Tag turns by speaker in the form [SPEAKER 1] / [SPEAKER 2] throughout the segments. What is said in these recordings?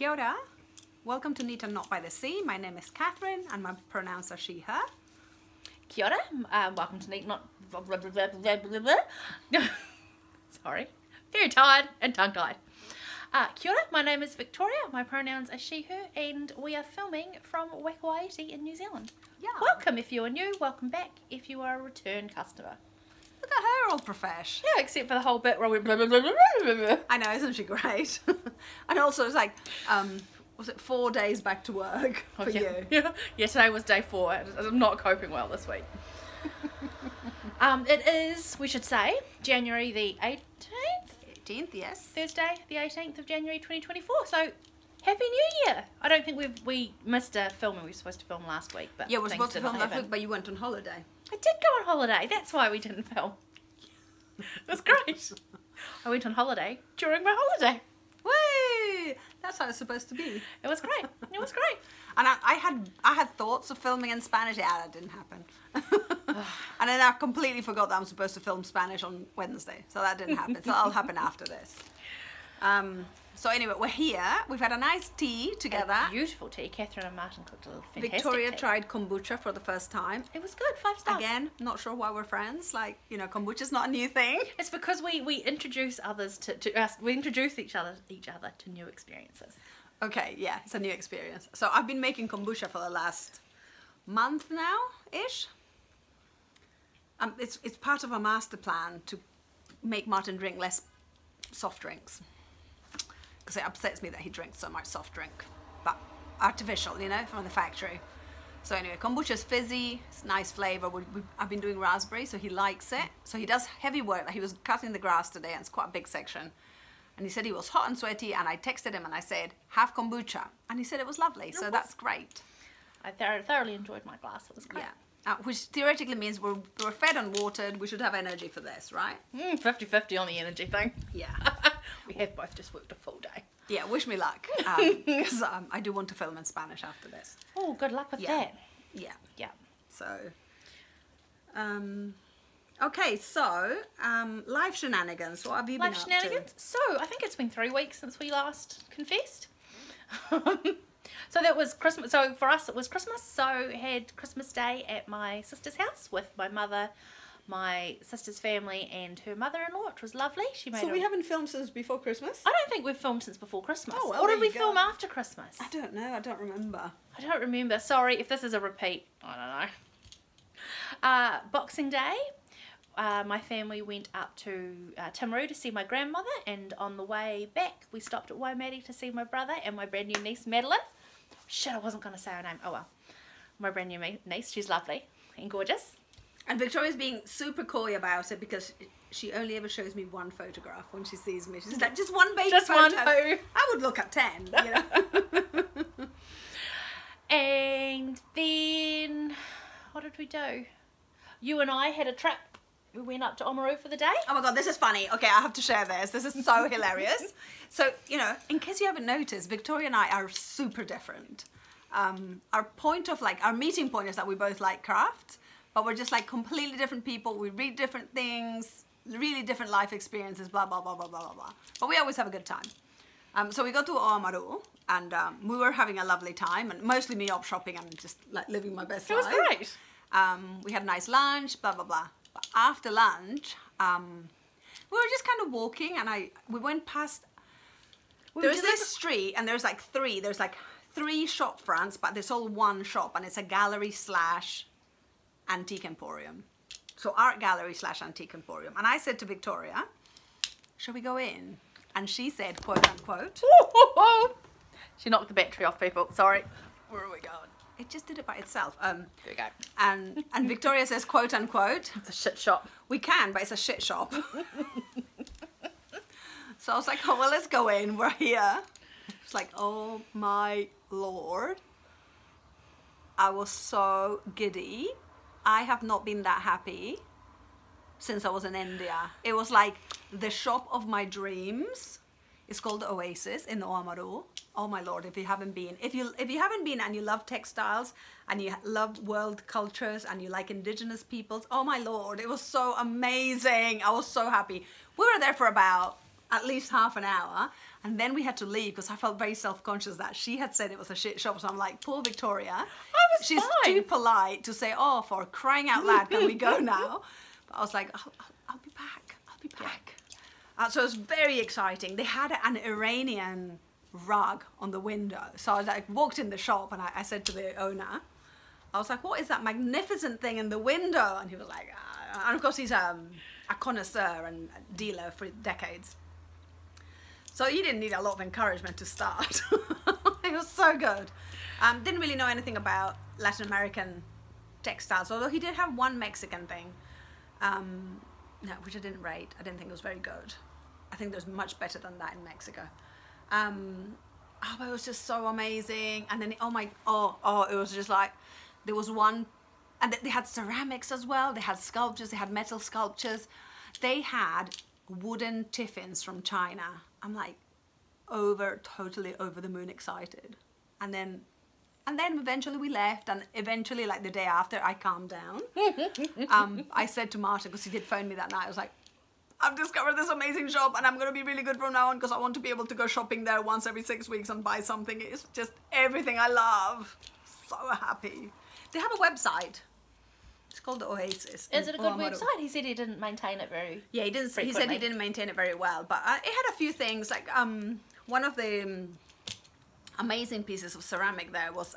[SPEAKER 1] Kia ora. Welcome to Neat and Not by the Sea. My name is Catherine and my pronouns are she, her.
[SPEAKER 2] Kia ora. Welcome to Neat Not... Sorry. Very tired and tongue-tied. Kia ora, my name is Victoria, my pronouns are she, her, and we are filming from Wakawaiti in New Zealand.
[SPEAKER 1] Yeah.
[SPEAKER 2] Welcome if you are new, welcome back if you are a return customer.
[SPEAKER 1] Look at her old profesh.
[SPEAKER 2] Yeah, except for the whole bit where we...
[SPEAKER 1] I know, isn't she great? And also it's like, was it 4 days back to work for you?
[SPEAKER 2] Yeah, today was day 4. I'm not coping well this week. It is, we should say, January the 18th?
[SPEAKER 1] 18th, yes.
[SPEAKER 2] Thursday, the 18th of January 2024. So, Happy New Year! I don't think we missed a film and we were supposed to film last week. But
[SPEAKER 1] yeah, we were supposed to
[SPEAKER 2] things
[SPEAKER 1] film
[SPEAKER 2] didn't
[SPEAKER 1] last
[SPEAKER 2] happen.
[SPEAKER 1] week, but you went on holiday.
[SPEAKER 2] I did go on holiday. That's why we didn't film. It was great. I went on holiday during my holiday.
[SPEAKER 1] Whee! That's how it's supposed to be.
[SPEAKER 2] It was great. It was great.
[SPEAKER 1] And I had thoughts of filming in Spanish. Yeah, that didn't happen. And then I completely forgot that I'm supposed to film Spanish on Wednesday. So that didn't happen. So that'll happen after this. So anyway, we're here. We've had a nice tea together.
[SPEAKER 2] A beautiful tea. Catherine and Martin cooked a little fantastic
[SPEAKER 1] Victoria
[SPEAKER 2] tea.
[SPEAKER 1] tried kombucha for the first time.
[SPEAKER 2] It was good. 5 stars.
[SPEAKER 1] Again, not sure why we're friends. Like, you know, kombucha's not a new thing.
[SPEAKER 2] It's because we introduce others to us. We introduce each other to new experiences.
[SPEAKER 1] Okay, yeah, it's a new experience. So I've been making kombucha for the last month now-ish. It's part of a master plan to make Martin drink less soft drinks. Because it upsets me that he drinks so much soft drink. But artificial, you know, from the factory. So anyway, kombucha's fizzy, it's nice flavour. I've been doing raspberry, so he likes it. So he does heavy work. He was cutting the grass today, and it's quite a big section. And he said he was hot and sweaty, and I texted him and I said, have kombucha. And he said it was lovely, so that's great.
[SPEAKER 2] I thoroughly enjoyed my glass. It was great.
[SPEAKER 1] Yeah, which theoretically means we're fed and watered. We should have energy for this, right?
[SPEAKER 2] 50-50 on the energy thing.
[SPEAKER 1] Yeah.
[SPEAKER 2] We have both just worked a full day.
[SPEAKER 1] Yeah, wish me luck, because I do want to film in Spanish after this.
[SPEAKER 2] Oh, good luck with that.
[SPEAKER 1] Yeah.
[SPEAKER 2] Yeah.
[SPEAKER 1] So, okay, so, live shenanigans. What have you been up
[SPEAKER 2] Shenanigans?
[SPEAKER 1] to?
[SPEAKER 2] So, I think it's been 3 weeks since we last confessed. So that was Christmas. So for us it was Christmas. So had Christmas Day at my sister's house with my mother, my sister's family and her mother-in-law, which was lovely. She made
[SPEAKER 1] So we haven't filmed since before Christmas?
[SPEAKER 2] I don't think we've filmed since before Christmas.
[SPEAKER 1] Oh, well,
[SPEAKER 2] or
[SPEAKER 1] there
[SPEAKER 2] did we
[SPEAKER 1] you go.
[SPEAKER 2] film after Christmas?
[SPEAKER 1] I don't know. I don't remember.
[SPEAKER 2] I don't remember. Sorry if this is a repeat. I don't know. Boxing Day, my family went up to Timaru to see my grandmother, and on the way back we stopped at Waimate to see my brother and my brand new niece Madeline. Shit, I wasn't going to say her name. Oh well. My brand new niece, she's lovely and gorgeous.
[SPEAKER 1] And Victoria's being super coy about it because she only ever shows me one photograph when she sees me. She's like, just one baby
[SPEAKER 2] Just
[SPEAKER 1] photo.
[SPEAKER 2] one photo.
[SPEAKER 1] I would look at 10, you know.
[SPEAKER 2] And then, what did we do? You and I had a trip. We went up to Oamaru for the day.
[SPEAKER 1] Oh my god, this is funny. Okay, I have to share this. This is so hilarious. So, you know, in case you haven't noticed, Victoria and I are super different. Our point of our meeting point is that we both like crafts, but we're just like completely different people. We read different things, really different life experiences, blah, blah, blah, blah, blah, blah, blah. But we always have a good time. So we got to Oamaru and we were having a lovely time, and mostly me op shopping and just like living my best life.
[SPEAKER 2] It was great.
[SPEAKER 1] We had a nice lunch, blah, blah, blah. But after lunch, we were just kind of walking, and we went past. There's this street, and there's like three shop fronts, but there's all one shop, and it's a gallery / antique emporium. So art gallery / antique emporium. And I said to Victoria, "Shall we go in?" And she said, quote unquote.
[SPEAKER 2] She knocked the battery off, people. Sorry. Where are we going?
[SPEAKER 1] It just did it by itself.
[SPEAKER 2] There we go.
[SPEAKER 1] And Victoria says, quote unquote.
[SPEAKER 2] It's a shit shop.
[SPEAKER 1] We can, but it's a shit shop. So I was like, oh, well, let's go in. We're here. It's like, oh my Lord. I was so giddy. I have not been that happy since I was in India. It was like the shop of my dreams. It's called the Oasis in Oamaru. Oh my Lord, if you haven't been. If you haven't been and you love textiles and you love world cultures and you like indigenous peoples, oh my Lord, it was so amazing. I was so happy. We were there for about at least half an hour, and then we had to leave because I felt very self-conscious that she had said it was a shit shop. So I'm like, poor Victoria, she's
[SPEAKER 2] fine.
[SPEAKER 1] too polite to say, oh, for crying out loud, can we go now? But I was like, I'll be back. I'll be back. So it was very exciting. They had an Iranian rug on the window. So I like walked in the shop and I said to the owner, I was like, what is that magnificent thing in the window? And he was like, and of course he's a connoisseur and a dealer for decades. So he didn't need a lot of encouragement to start. It was so good. Didn't really know anything about Latin American textiles, although he did have one Mexican thing, no, which I didn't rate. I didn't think it was very good. I think there's much better than that in Mexico. But it was just so amazing. And then, it was just like, there was one, and they had ceramics as well. They had sculptures, they had metal sculptures. They had wooden tiffins from China. I'm like totally over the moon excited. And then eventually we left, and eventually like the day after I calmed down. I said to Martin, because he did phone me that night, I was like, I've discovered this amazing shop and I'm going to be really good from now on because I want to be able to go shopping there once every 6 weeks and buy something. It's just everything I love. So happy. They have a website. It's called the Oasis.
[SPEAKER 2] Is it a good website? He said he didn't maintain it very.
[SPEAKER 1] Yeah, he didn't. He said he didn't maintain it very well, but it had a few things. Like one of the amazing pieces of ceramic there was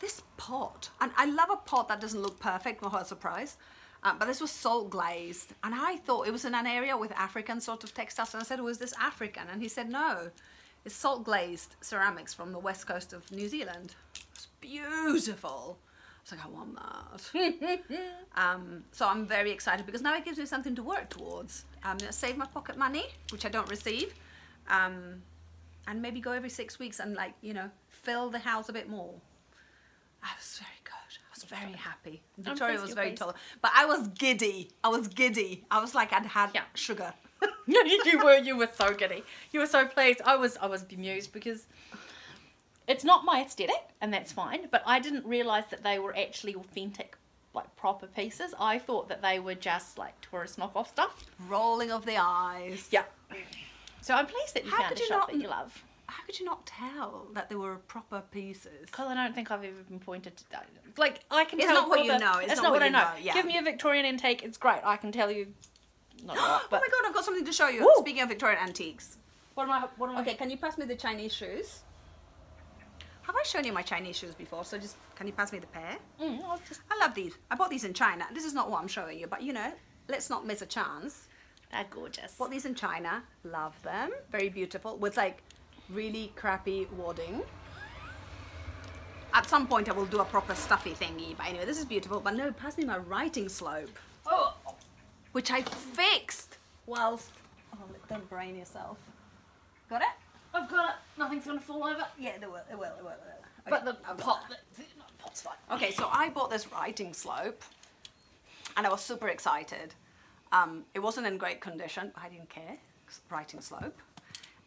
[SPEAKER 1] this pot, and I love a pot that doesn't look perfect. What a surprise! But this was salt glazed, and I thought it was in an area with African sort of textiles, and I said, "Was this African?" And he said, "No, it's salt glazed ceramics from the west coast of New Zealand." It's beautiful. I was like, I want that. So I'm very excited because now it gives me something to work towards. I'm going to save my pocket money, which I don't receive, and maybe go every 6 weeks and, like, you know, fill the house a bit more. I was very good. I was very happy. Victoria was very tall, but I was giddy. I was giddy. I was like I'd had sugar.
[SPEAKER 2] You were so giddy. You were so pleased. I was bemused because it's not my aesthetic, and that's fine, but I didn't realise that they were actually authentic, like, proper pieces. I thought that they were just, like, tourist knockoff stuff.
[SPEAKER 1] Rolling of the eyes.
[SPEAKER 2] Yeah. So I'm pleased that you found a shop that you love.
[SPEAKER 1] How could you not tell that they were proper pieces?
[SPEAKER 2] Because I don't think I've ever been pointed to that. Like, I can
[SPEAKER 1] it's
[SPEAKER 2] tell
[SPEAKER 1] not what you know.
[SPEAKER 2] It's not what I know.
[SPEAKER 1] Yeah.
[SPEAKER 2] Give me a Victorian antique, it's great. I can tell you. Not a lot, but...
[SPEAKER 1] Oh my god, I've got something to show you.
[SPEAKER 2] Ooh.
[SPEAKER 1] Speaking of Victorian antiques.
[SPEAKER 2] What am I?
[SPEAKER 1] Okay, can you pass me the Chinese shoes? Have I shown you my Chinese shoes before? So just, can you pass me the pair? I love these. I bought these in China. This is not what I'm showing you, but you know, let's not miss a chance.
[SPEAKER 2] They're gorgeous.
[SPEAKER 1] Bought these in China. Love them. Very beautiful. With like really crappy wadding. At some point I will do a proper stuffy thingy. But anyway, this is beautiful. But no, pass me my writing slope.
[SPEAKER 2] Oh.
[SPEAKER 1] Which I fixed whilst... Oh, don't brain yourself. Got it?
[SPEAKER 2] I've got it. Nothing's going to fall over.
[SPEAKER 1] Yeah, it will. Okay,
[SPEAKER 2] but the pot's fine.
[SPEAKER 1] Okay, so I bought this writing slope and I was super excited. It wasn't in great condition. I didn't care. Writing slope.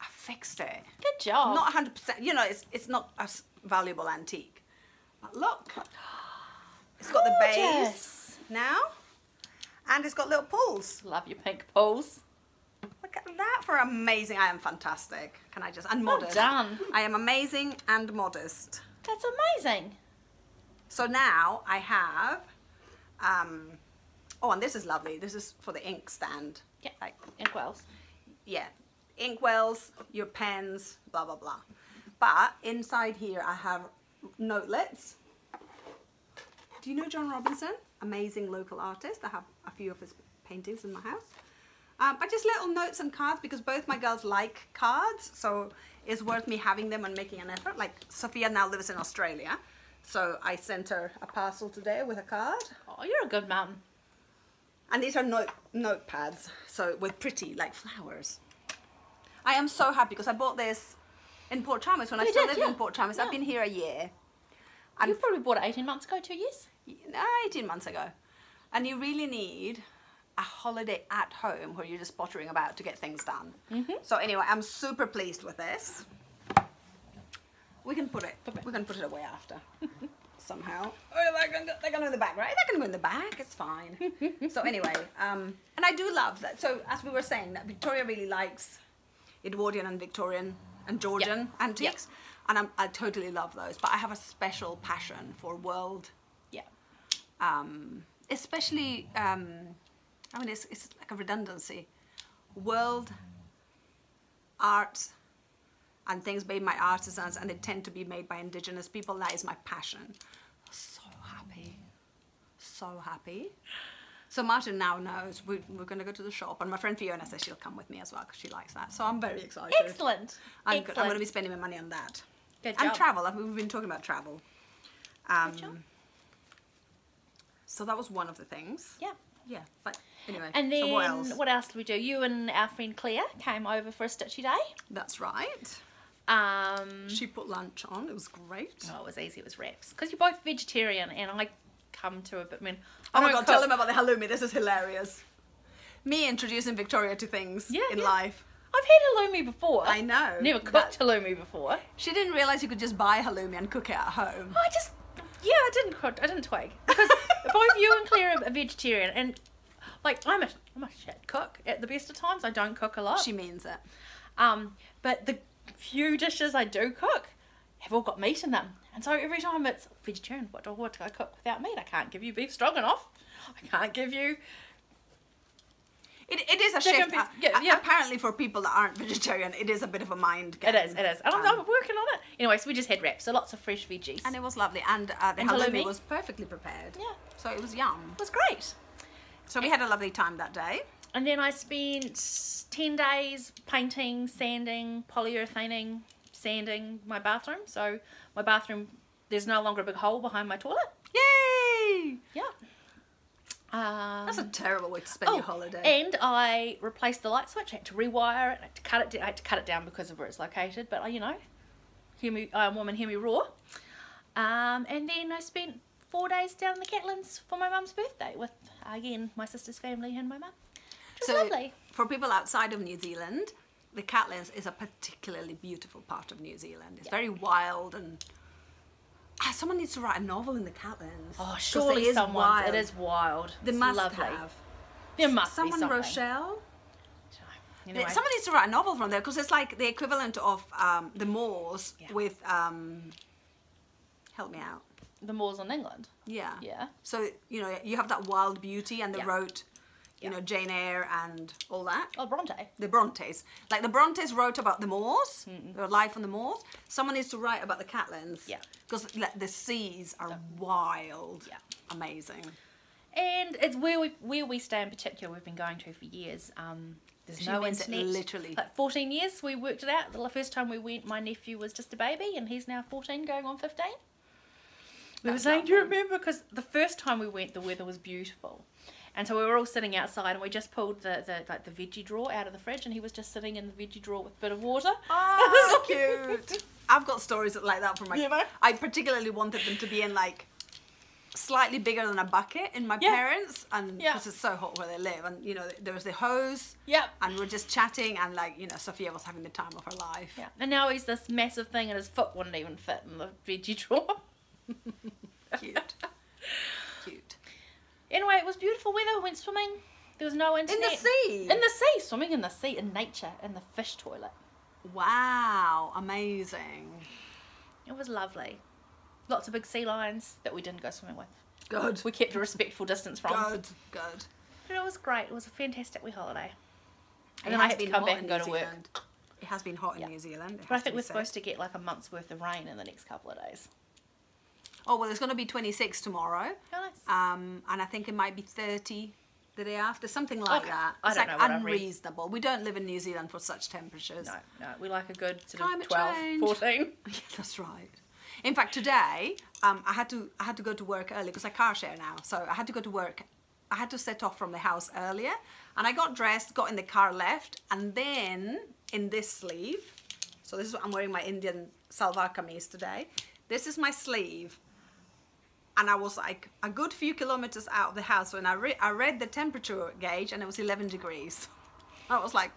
[SPEAKER 1] I fixed it.
[SPEAKER 2] Good job.
[SPEAKER 1] Not 100%. You know, it's not a valuable antique. But look. It's got the base now. And it's got little pulls.
[SPEAKER 2] Love your pink pulls.
[SPEAKER 1] Look at that for amazing. I am fantastic. Can I just... And modest.
[SPEAKER 2] Well done.
[SPEAKER 1] I am amazing and modest.
[SPEAKER 2] That's amazing.
[SPEAKER 1] So now I have... oh, and this is lovely. This is for the ink stand.
[SPEAKER 2] Yeah, like inkwells.
[SPEAKER 1] Yeah. Inkwells, your pens, blah, blah, blah. But inside here I have notelets. Do you know John Robinson? Amazing local artist. I have a few of his paintings in my house. But just little notes and cards because both my girls like cards, so it's worth me having them and making an effort. Like Sophia now lives in Australia, so I sent her a parcel today with a card.
[SPEAKER 2] Oh, you're a good mum.
[SPEAKER 1] And these are notepads, so with pretty like flowers. I am so happy because I bought this in Port Chalmers when I still lived in Port Chalmers. I've been here a year. And
[SPEAKER 2] you probably bought it 18 months ago, 2 years?
[SPEAKER 1] 18 months ago. And you really need a holiday at home where you're just pottering about to get things done. So anyway, I'm super pleased with this. We can put it away after. somehow. Oh, they're going to go in the bag, right? They're going to go in the bag. It's fine. So anyway, and I do love that. So as we were saying, that Victoria really likes Edwardian and Victorian and Georgian antiques. And I totally love those. But I have a special passion for world.
[SPEAKER 2] Yeah.
[SPEAKER 1] Especially, I mean, it's like a redundancy. World art and things made by artisans, and they tend to be made by indigenous people. That is my passion. So happy. So happy. So Martin now knows we're going to go to the shop, and my friend Fiona says she'll come with me as well because she likes that. So I'm very excited.
[SPEAKER 2] Excellent.
[SPEAKER 1] I'm going to be spending my money on that.
[SPEAKER 2] Good
[SPEAKER 1] and
[SPEAKER 2] job.
[SPEAKER 1] travel. We've been talking about travel.
[SPEAKER 2] Good job.
[SPEAKER 1] So that was one of the things.
[SPEAKER 2] Yeah.
[SPEAKER 1] Yeah, but anyway.
[SPEAKER 2] And then
[SPEAKER 1] so
[SPEAKER 2] what else did we do? You and our friend Claire came over for a stitchy day.
[SPEAKER 1] That's right. She put lunch on. It was great.
[SPEAKER 2] Oh, it was easy. It was wraps. Because you're both vegetarian, and I come to a bit. I mean,
[SPEAKER 1] Oh my god, tell them about the halloumi. This is hilarious. Me introducing Victoria to things in life.
[SPEAKER 2] I've had halloumi before.
[SPEAKER 1] I know.
[SPEAKER 2] Never cooked halloumi before.
[SPEAKER 1] She didn't realise you could just buy halloumi and cook it at home.
[SPEAKER 2] I didn't twig. Because both you and Claire are vegetarian, and like I'm a shit cook at the best of times. I don't cook a lot.
[SPEAKER 1] She means it.
[SPEAKER 2] But the few dishes I do cook have all got meat in them. And so every time it's vegetarian, what do I cook without meat? I can't give you beef stroganoff. I can't give you...
[SPEAKER 1] It is a shift. Apparently for people that aren't vegetarian, it is a bit of a mind game.
[SPEAKER 2] It is. And I'm working on it. Anyway, so we just had wraps, so lots of fresh veggies.
[SPEAKER 1] And it was lovely. And the halloumi was perfectly prepared.
[SPEAKER 2] Yeah.
[SPEAKER 1] So it was yum.
[SPEAKER 2] It was great.
[SPEAKER 1] So we had a lovely time that day.
[SPEAKER 2] And then I spent 10 days painting, sanding, polyurethaning, sanding my bathroom. So my bathroom, there's no longer a big hole behind my toilet.
[SPEAKER 1] Yay!
[SPEAKER 2] Yeah.
[SPEAKER 1] That's a terrible way to spend your holiday.
[SPEAKER 2] And I replaced the light switch. I had to rewire it. I had to cut it down because of where it's located. But you know, hear me roar. And then I spent 4 days down in the Catlins for my mum's birthday with again my sister's family and my mum. It was lovely.
[SPEAKER 1] For people outside of New Zealand, the Catlins is a particularly beautiful part of New Zealand. It's very wild and. Someone needs to write a novel in the Catlins.
[SPEAKER 2] Oh, surely someone. It is wild.
[SPEAKER 1] They must have.
[SPEAKER 2] There must be
[SPEAKER 1] someone.
[SPEAKER 2] something.
[SPEAKER 1] Rochelle.
[SPEAKER 2] Anyway.
[SPEAKER 1] Someone needs to write a novel from there because it's like the equivalent of the moors with. Help me out.
[SPEAKER 2] The moors in England.
[SPEAKER 1] Yeah.
[SPEAKER 2] Yeah.
[SPEAKER 1] So you know you have that wild beauty and they wrote. You know, Jane Eyre and all that.
[SPEAKER 2] Oh, Bronte.
[SPEAKER 1] The Brontes. Like the Brontes wrote about the moors, their life on the moors. Someone needs to write about the Catlins. Yeah. Because the seas are wild. Yeah. Amazing.
[SPEAKER 2] And it's where we stay in particular, we've been going to for years. There's no internet.
[SPEAKER 1] Literally.
[SPEAKER 2] Like 14 years, we worked it out. The first time we went, my nephew was just a baby and he's now 14 going on 15. We were saying, do you remember? Because the first time we went, the weather was beautiful. And so we were all sitting outside and we just pulled the veggie drawer out of the fridge and he was just sitting in the veggie drawer with a bit of water.
[SPEAKER 1] Oh, cute. I've got stories like that from my...
[SPEAKER 2] You know?
[SPEAKER 1] I particularly wanted them to be in like slightly bigger than a bucket in my parents and because it's so hot where they live and you know there was the hose and we're just chatting and like you know Sophia was having the time of her life.
[SPEAKER 2] Yeah. And now he's this massive thing and his foot wouldn't even fit in the veggie drawer.
[SPEAKER 1] Cute. Cute.
[SPEAKER 2] Anyway, it was beautiful weather. We went swimming. There was no internet.
[SPEAKER 1] In the sea?
[SPEAKER 2] In the sea. Swimming in the sea, in nature, in the fish toilet.
[SPEAKER 1] Wow. Amazing.
[SPEAKER 2] It was lovely. Lots of big sea lions that we didn't go swimming with.
[SPEAKER 1] Good.
[SPEAKER 2] We kept a respectful distance from.
[SPEAKER 1] Good. Good.
[SPEAKER 2] But it was great. It was a fantastic wee holiday. And then I had to come back and go to work.
[SPEAKER 1] It has been hot in New Zealand.
[SPEAKER 2] But I think we're supposed to get like a month's worth of rain in the next couple of days.
[SPEAKER 1] Oh, well, it's going to be 26 tomorrow.
[SPEAKER 2] Oh, nice.
[SPEAKER 1] And I think it might be 30 the day after, something like that.
[SPEAKER 2] It's
[SPEAKER 1] like unreasonable. We don't live in New Zealand for such temperatures.
[SPEAKER 2] No. We like a good sort
[SPEAKER 1] Climate
[SPEAKER 2] of 12,
[SPEAKER 1] change.
[SPEAKER 2] 14.
[SPEAKER 1] Yeah, that's right. In fact, today, I had to go to work early because I car share now. So I had to go to work. I had to set off from the house earlier. And I got dressed, got in the car, left. And then in this sleeve, so this is what I'm wearing my Indian salwar kameez today. This is my sleeve. And I was like a good few kilometers out of the house when I read the temperature gauge and it was 11 degrees. I was like,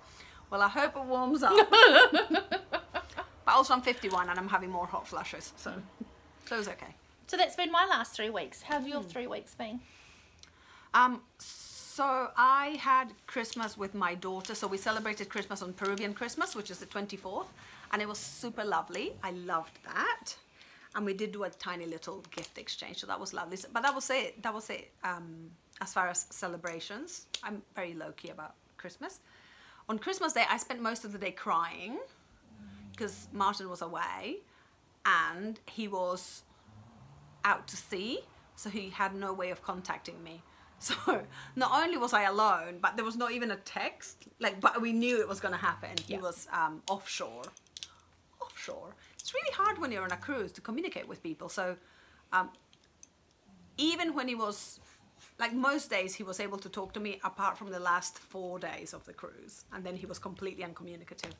[SPEAKER 1] well, I hope it warms up. But also I'm 51 and I'm having more hot flushes, so it was okay.
[SPEAKER 2] So that's been my last 3 weeks. How have your 3 weeks been?
[SPEAKER 1] So I had Christmas with my daughter. So we celebrated Christmas on Peruvian Christmas, which is the 24th. And it was super lovely. I loved that. And we did do a tiny little gift exchange. So that was lovely. But that was it. That was it as far as celebrations. I'm very low-key about Christmas. On Christmas Day, I spent most of the day crying because Martin was away and he was out to sea. So he had no way of contacting me. So not only was I alone, but there was not even a text. But we knew it was going to happen. He was offshore. It's really hard when you're on a cruise to communicate with people. So even when he was, like most days, he was able to talk to me apart from the last 4 days of the cruise. And then he was completely uncommunicative.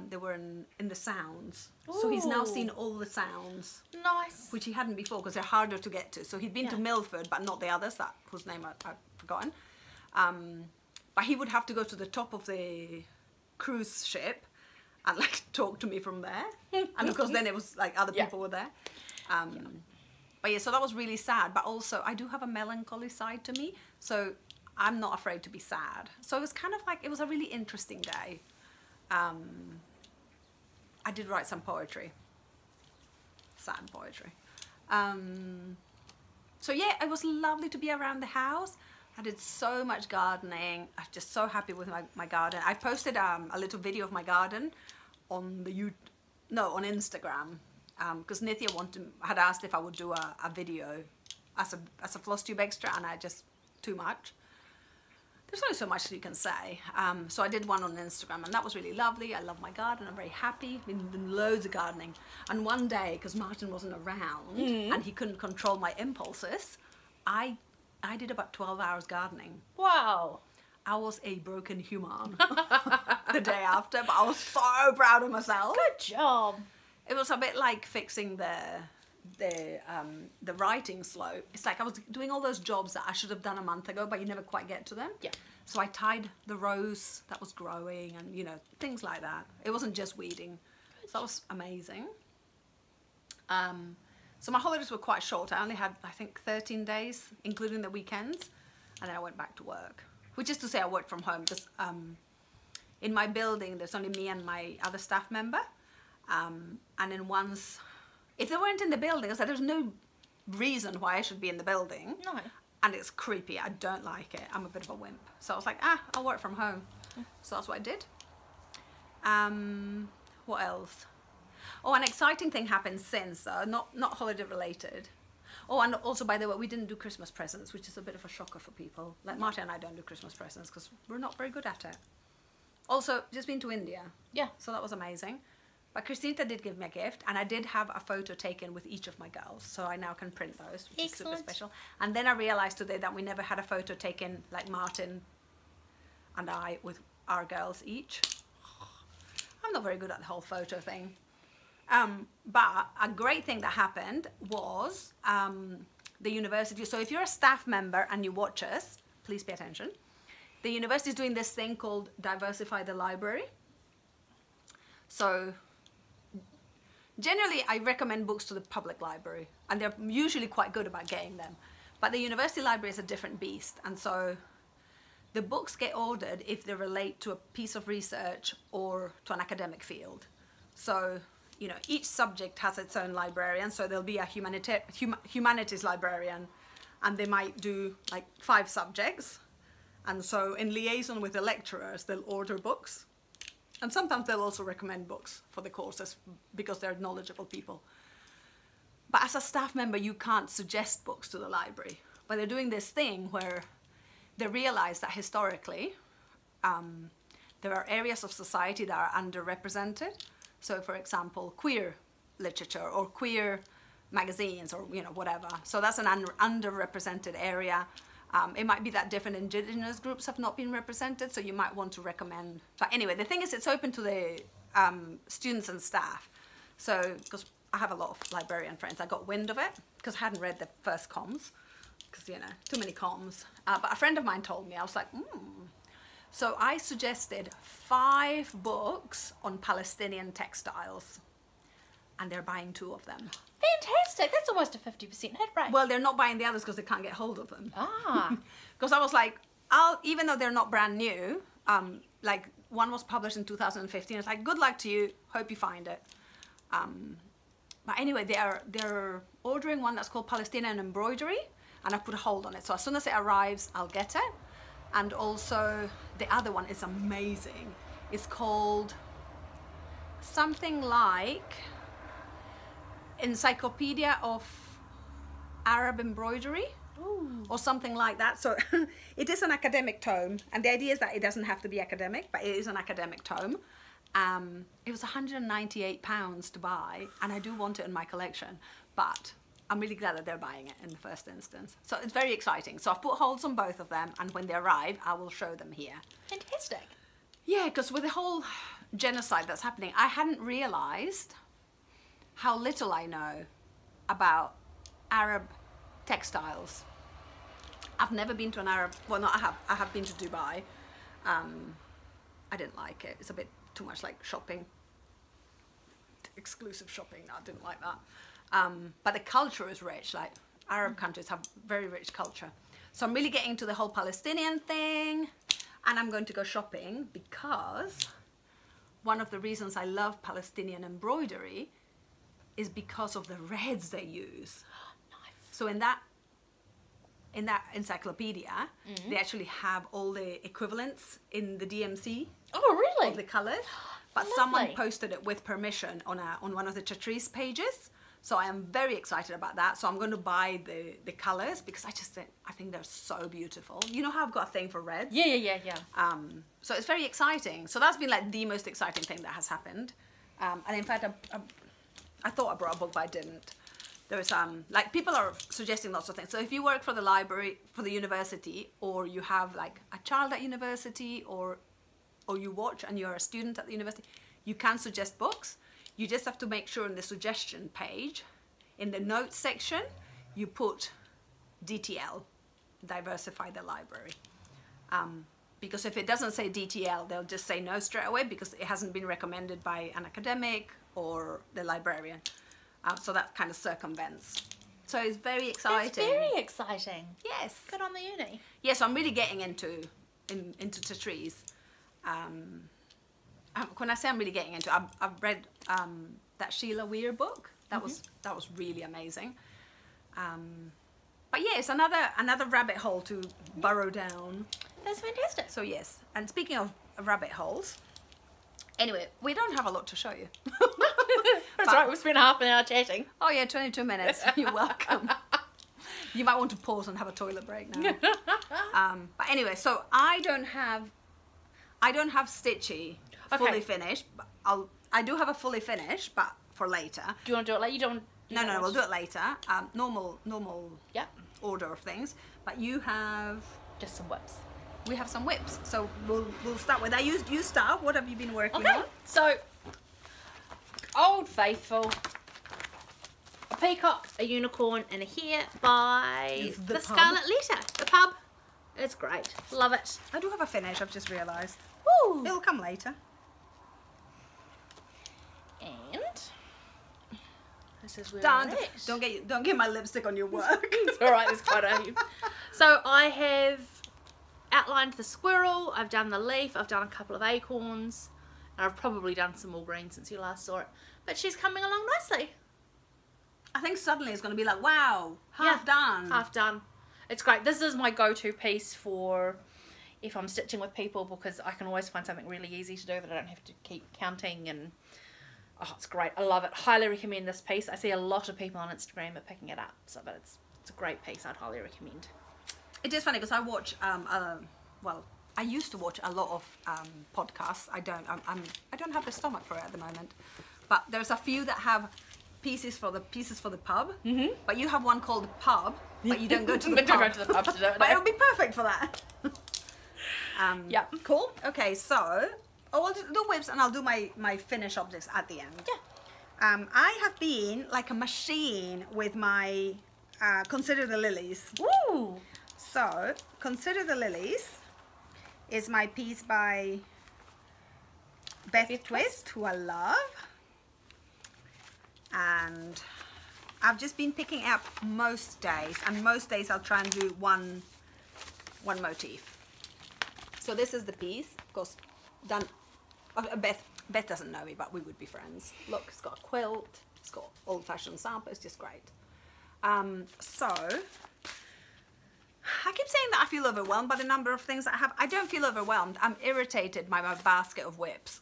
[SPEAKER 1] They were in the sounds. Ooh. So he's now seen all the sounds.
[SPEAKER 2] Nice.
[SPEAKER 1] Which he hadn't before because they're harder to get to. So he'd been to Milford, but not the others, whose name I've forgotten. But he would have to go to the top of the cruise ship and like talk to me from there. And of course then it was like other people were there. But yeah, so that was really sad. But also I do have a melancholy side to me. So I'm not afraid to be sad. So it was kind of like, it was a really interesting day. I did write some poetry. Sad poetry. So yeah, it was lovely to be around the house. I did so much gardening. I'm just so happy with my garden. I posted a little video of my garden on on Instagram because Nithya had asked if I would do a video as a Flosstube extra, and I just too much. There's only so much you can say. So I did one on Instagram and that was really lovely. I love my garden. I'm very happy. Been doing loads of gardening. And one day, because Martin wasn't around and he couldn't control my impulses, I did about 12 hours gardening.
[SPEAKER 2] Wow.
[SPEAKER 1] I was a broken human the day after, but I was so proud of myself.
[SPEAKER 2] Good job.
[SPEAKER 1] It was a bit like fixing the writing slope. It's like I was doing all those jobs that I should have done a month ago, but you never quite get to them.
[SPEAKER 2] Yeah.
[SPEAKER 1] So I tied the rose that was growing and, you know, things like that. It wasn't just weeding. So that was amazing. So my holidays were quite short. I only had, I think, 13 days, including the weekends. And then I went back to work. Which is to say I worked from home because in my building, there's only me and my other staff member. And then once... If they weren't in the building, I said there's no reason why I should be in the building. No. And it's creepy. I don't like it. I'm a bit of a wimp. So I was like, I'll work from home. So that's what I did. What else? Oh, an exciting thing happened since, not holiday related. Oh, and also, by the way, we didn't do Christmas presents, which is a bit of a shocker for people. Like Marta and I don't do Christmas presents because we're not very good at it. Also, just been to India. Yeah. So that was amazing. But Christina did give me a gift, and I did have a photo taken with each of my girls, so I now can print those, which is super special. And then I realised today that we never had a photo taken, like Martin and I, with our girls each. I'm not very good at the whole photo thing. But a great thing that happened was the university. So if you're a staff member and you watch us, please pay attention. The university is doing this thing called Diversify the Library. So... generally, I recommend books to the public library, and they're usually quite good about getting them. But the university library is a different beast, and so the books get ordered if they relate to a piece of research or to an academic field. So, you know, each subject has its own librarian, so there'll be a humanities librarian, and they might do like 5 subjects. And so in liaison with the lecturers, they'll order books. And sometimes they'll also recommend books for the courses because they're knowledgeable people. But as a staff member, you can't suggest books to the library. But they're doing this thing where they realize that historically, there are areas of society that are underrepresented. So for example, queer literature or queer magazines or, you know, whatever. So that's an underrepresented area. It might be that different indigenous groups have not been represented, so you might want to recommend. But anyway, the thing is, it's open to the students and staff. So, because I have a lot of librarian friends, I got wind of it because I hadn't read the first comms, because, you know, too many comms. But a friend of mine told me, I was like, So I suggested 5 books on Palestinian textiles, and they're buying 2 of them.
[SPEAKER 2] Fantastic. That's almost a 50% hit rate.
[SPEAKER 1] Well, they're not buying the others because they can't get hold of them.
[SPEAKER 2] Ah.
[SPEAKER 1] Because I was like, even though they're not brand new, like one was published in 2015. It's like, good luck to you. Hope you find it. But anyway, they're ordering one that's called Palestinian embroidery, and I put a hold on it. So as soon as it arrives, I'll get it. And also the other one is amazing. It's called something like Encyclopedia of Arab Embroidery.
[SPEAKER 2] Ooh.
[SPEAKER 1] Or something like that. So it is an academic tome, and the idea is that it doesn't have to be academic, but it is an academic tome. It was £198 to buy, and I do want it in my collection, but I'm really glad that they're buying it in the first instance. So it's very exciting. So I've put holds on both of them, and when they arrive, I will show them here.
[SPEAKER 2] Fantastic.
[SPEAKER 1] Yeah, because with the whole genocide that's happening, I hadn't realised how little I know about Arab textiles. I've never been to an Arab, well, no, I have been to Dubai. I didn't like it. It's a bit too much like shopping, exclusive shopping. I didn't like that. But the culture is rich. Like Arab countries have very rich culture. So I'm really getting to the whole Palestinian thing, and I'm going to go shopping because one of the reasons I love Palestinian embroidery is because of the reds they use.
[SPEAKER 2] Nice.
[SPEAKER 1] So in that encyclopedia, they actually have all the equivalents in the DMC.
[SPEAKER 2] Oh, really?
[SPEAKER 1] Of the colours. But someone posted it with permission on one of the Chatrice pages. So I am very excited about that. So I'm going to buy the colours because I think they're so beautiful. You know how I've got a thing for reds?
[SPEAKER 2] Yeah.
[SPEAKER 1] So it's very exciting. So that's been like the most exciting thing that has happened. And in fact, I thought I brought a book, but I didn't. There's like people are suggesting lots of things. So if you work for the library, for the university, or you have like a child at university, or you watch and you're a student at the university, you can suggest books. You just have to make sure in the suggestion page, in the notes section, you put DTL, diversify the library. Because if it doesn't say DTL, they'll just say no straight away because it hasn't been recommended by an academic or the librarian. So that kind of circumvents. So it's very exciting.
[SPEAKER 2] It's very exciting.
[SPEAKER 1] Yes.
[SPEAKER 2] Good on the uni.
[SPEAKER 1] Yes, I'm really getting into Tatrice. When I say I'm really getting into, I've read that Sheila Weir book. That was really amazing. But yeah, it's another rabbit hole to burrow down.
[SPEAKER 2] That's fantastic.
[SPEAKER 1] So yes, and speaking of rabbit holes, anyway, we don't have a lot to show you.
[SPEAKER 2] That's right, we spent half an hour chatting.
[SPEAKER 1] Oh yeah, 22 minutes. You're welcome. You might want to pause and have a toilet break now. But anyway, so I don't have Stitchy fully finished. But I do have a fully finished, but for later.
[SPEAKER 2] Do you want to do it later?
[SPEAKER 1] No, we'll do it later. Normal
[SPEAKER 2] Yep.
[SPEAKER 1] order of things. But you have
[SPEAKER 2] Just some whips.
[SPEAKER 1] We have some whips, so we'll start with that. You start. What have you been working on?
[SPEAKER 2] So, Old Faithful, a peacock, a unicorn, and a hare by the Scarlet Letter. The pub. It's great. Love it.
[SPEAKER 1] I do have a finish. I've just realised.
[SPEAKER 2] Woo!
[SPEAKER 1] It'll come later.
[SPEAKER 2] And this is where
[SPEAKER 1] Don't get my lipstick on your work.
[SPEAKER 2] It's all right. There's quite a few. So I have outlined the squirrel, I've done the leaf, I've done a couple of acorns, and I've probably done some more green since you last saw it. But she's coming along nicely.
[SPEAKER 1] I think suddenly it's going to be like, wow, half done.
[SPEAKER 2] Half done. It's great. This is my go-to piece for if I'm stitching with people because I can always find something really easy to do that I don't have to keep counting, and oh, it's great. I love it. Highly recommend this piece. I see a lot of people on Instagram are picking it up, so but it's a great piece. I'd highly recommend.
[SPEAKER 1] It is funny because I watch, well, I used to watch a lot of podcasts. I don't have the stomach for it at the moment, but there's a few that have pieces for the pub. But you have one called Pub, but you don't go to the pub.
[SPEAKER 2] Don't go to the pub to do it.
[SPEAKER 1] But it would be perfect for that.
[SPEAKER 2] Yeah.
[SPEAKER 1] Cool. Okay, so I'll do whips and I'll do my finish objects at the end.
[SPEAKER 2] Yeah.
[SPEAKER 1] I have been like a machine with my Consider the Lilies.
[SPEAKER 2] Woo!
[SPEAKER 1] So, Consider the Lilies is my piece by Beth Twist, who I love. And I've just been picking up most days, and most days I'll try and do one motif. So this is the piece, of course, done. Beth doesn't know me, but we would be friends. Look, it's got a quilt, it's got old-fashioned sample, it's just great. So I keep saying that I feel overwhelmed by the number of things that I have. I don't feel overwhelmed. I'm irritated by my basket of whips.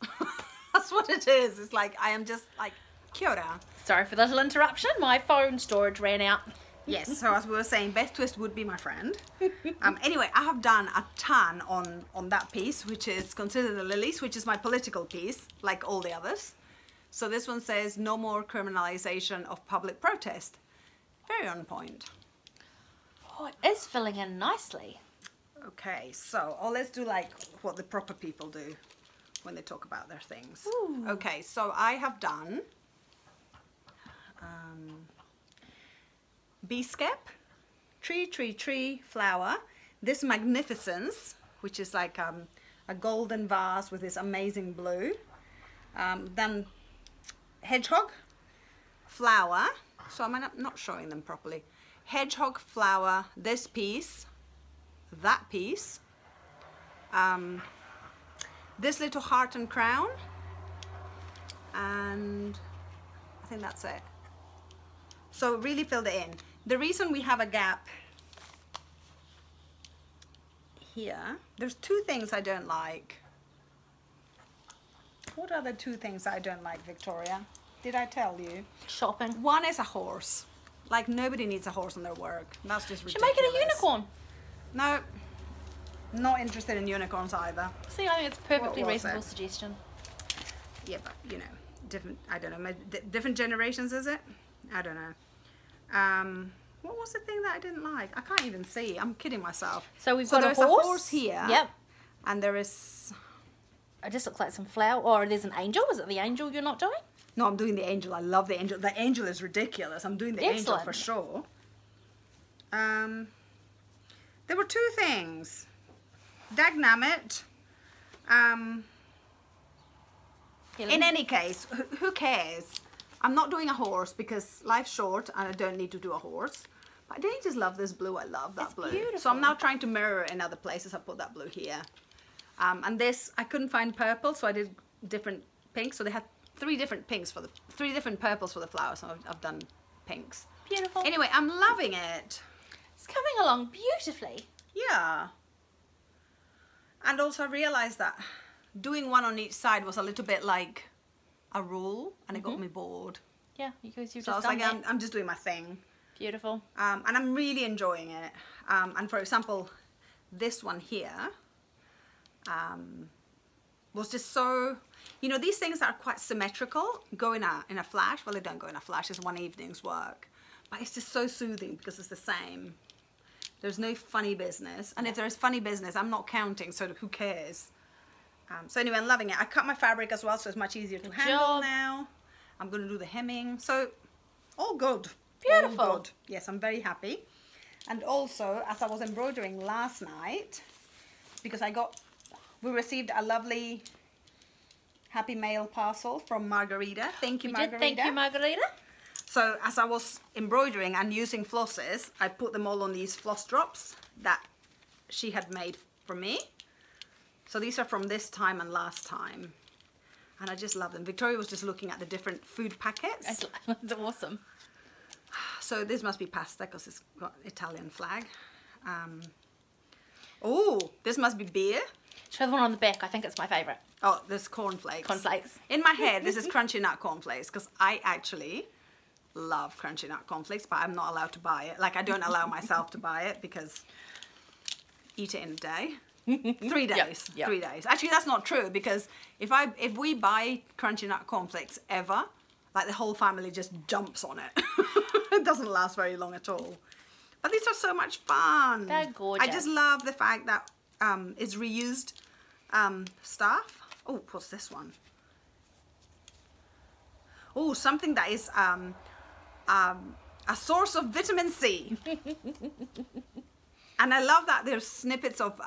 [SPEAKER 1] That's what it is. It's like I am just like, kia ora.
[SPEAKER 2] Sorry for the little interruption. My phone storage ran out.
[SPEAKER 1] Yes, so as we were saying, Beth Twist would be my friend. Anyway, I have done a ton on that piece, which is considered the lilies, which is my political piece, like all the others. So this one says, no more criminalization of public protest. Very on point.
[SPEAKER 2] Oh, it is filling in nicely.
[SPEAKER 1] Okay, so let's do like what the proper people do when they talk about their things.
[SPEAKER 2] Ooh.
[SPEAKER 1] Okay, so I have done bee skep, tree, flower, this magnificence, which is like a golden vase with this amazing blue, then hedgehog, flower, so I'm not showing them properly, hedgehog, flower, this piece, that piece, this little heart and crown, and I think that's it. So really filled it in. The reason we have a gap here, there's two things I don't like. What are the two things I don't like, Victoria? Did I tell you?
[SPEAKER 2] Shopping.
[SPEAKER 1] One is a horse. Like nobody needs a horse on their work. That's just ridiculous.
[SPEAKER 2] Should make it a unicorn.
[SPEAKER 1] No, not interested in unicorns either.
[SPEAKER 2] See, I think it's a perfectly
[SPEAKER 1] What was
[SPEAKER 2] reasonable
[SPEAKER 1] it?
[SPEAKER 2] suggestion.
[SPEAKER 1] Yeah, but you know, different, I don't know, different generations, is it? I don't know. What was the thing that I didn't like? I can't even see. I'm kidding myself.
[SPEAKER 2] So we've got
[SPEAKER 1] there's
[SPEAKER 2] a horse.
[SPEAKER 1] a horse here.
[SPEAKER 2] Yep.
[SPEAKER 1] And there is...
[SPEAKER 2] It just looks like some flower. Or there's an angel. Is it the angel you're not doing?
[SPEAKER 1] No, I'm doing the angel. I love the angel. The angel is ridiculous. I'm doing the angel for sure. There were two things. Dagnammit. In any case, who cares? I'm not doing a horse because life's short and I don't need to do a horse. But I didn't just love this blue. I love that blue.
[SPEAKER 2] Beautiful.
[SPEAKER 1] So I'm now trying to mirror it in other places. I put that blue here. And this, I couldn't find purple, so I did different pinks. So they had three different purples for the flowers. So I've done pinks.
[SPEAKER 2] Beautiful.
[SPEAKER 1] Anyway, I'm loving it.
[SPEAKER 2] It's coming along beautifully.
[SPEAKER 1] Yeah. And also I realized that doing one on each side was a little bit like a rule, and it got me bored.
[SPEAKER 2] Yeah, because you've
[SPEAKER 1] So I
[SPEAKER 2] just
[SPEAKER 1] was
[SPEAKER 2] done
[SPEAKER 1] like,
[SPEAKER 2] that.
[SPEAKER 1] I'm just doing my thing.
[SPEAKER 2] Beautiful.
[SPEAKER 1] And I'm really enjoying it. And for example, this one here was just so, you know, these things are quite symmetrical, go in a flash. Well, they don't go in a flash, it's one evening's work. But it's just so soothing because it's the same. There's no funny business. And if there is funny business, I'm not counting, so who cares? So anyway, I'm loving it. I cut my fabric as well, so it's much easier to handle now. I'm going to do the hemming. So all good.
[SPEAKER 2] Beautiful.
[SPEAKER 1] All good. Yes, I'm very happy. And also, as I was embroidering last night, because we received a lovely Happy Mail parcel from Margarita. Thank you, Margarita.
[SPEAKER 2] Thank you, Margarita.
[SPEAKER 1] So as I was embroidering and using flosses, I put them all on these floss drops that she had made for me. So these are from this time and last time. And I just love them. Victoria was just looking at the different food packets.
[SPEAKER 2] That's awesome.
[SPEAKER 1] So this must be pasta because it's got Italian flag. Oh, this must be beer.
[SPEAKER 2] Show the one on the back. I think it's my favourite.
[SPEAKER 1] Oh, there's cornflakes.
[SPEAKER 2] Cornflakes.
[SPEAKER 1] In my head, this is crunchy nut cornflakes because I actually love crunchy nut cornflakes, but I'm not allowed to buy it. Like, I don't allow myself to buy it because eat it in a day. 3 days.
[SPEAKER 2] Yep.
[SPEAKER 1] 3 days. Actually, that's not true because if we buy crunchy nut cornflakes ever, like the whole family just jumps on it. It doesn't last very long at all. But these are so much fun.
[SPEAKER 2] They're gorgeous.
[SPEAKER 1] I just love the fact that it's reused stuff. Oh, what's this one? Oh, something that is a source of vitamin C. And I love that there's snippets of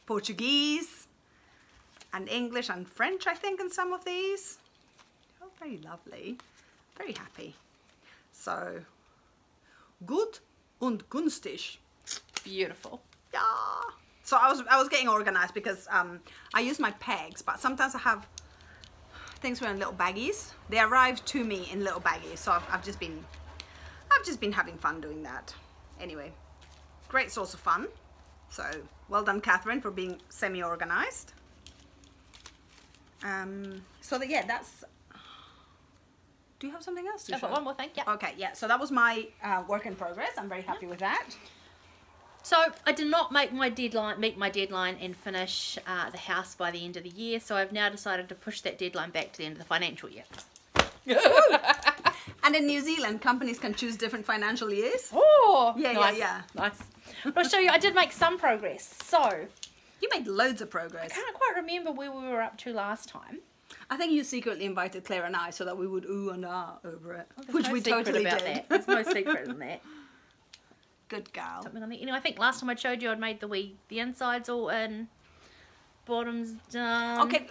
[SPEAKER 1] Portuguese and English and French, I think, in some of these. Oh, very lovely. Very happy. So, gut und günstig.
[SPEAKER 2] Beautiful.
[SPEAKER 1] Yeah. So I was getting organized because I use my pegs, but sometimes I have things were in little baggies. They arrive to me in little baggies, so I've just been having fun doing that. Anyway, great source of fun. So well done, Catherine, for being semi-organized. So that, yeah, that's. Do you have something else to show?
[SPEAKER 2] I've got one more thing. Yeah.
[SPEAKER 1] Okay, yeah. So that was my work in progress. I'm very happy with that.
[SPEAKER 2] So I did not meet my deadline and finish the house by the end of the year. So I've now decided to push that deadline back to the end of the financial year.
[SPEAKER 1] And in New Zealand, companies can choose different financial years.
[SPEAKER 2] Oh,
[SPEAKER 1] Yeah,
[SPEAKER 2] nice,
[SPEAKER 1] yeah.
[SPEAKER 2] nice. But I'll show you. I did make some progress. So
[SPEAKER 1] You made loads of progress.
[SPEAKER 2] I can't quite remember where we were up to last time.
[SPEAKER 1] I think you secretly invited Claire and I so that we would ooh and ah over it,
[SPEAKER 2] There's
[SPEAKER 1] which
[SPEAKER 2] no
[SPEAKER 1] we
[SPEAKER 2] secret
[SPEAKER 1] totally
[SPEAKER 2] about
[SPEAKER 1] did.
[SPEAKER 2] that. There's no secret in that.
[SPEAKER 1] Good girl.
[SPEAKER 2] Something on the, you know, I think last time I showed you I'd made the insides all in, bottoms done.
[SPEAKER 1] Okay,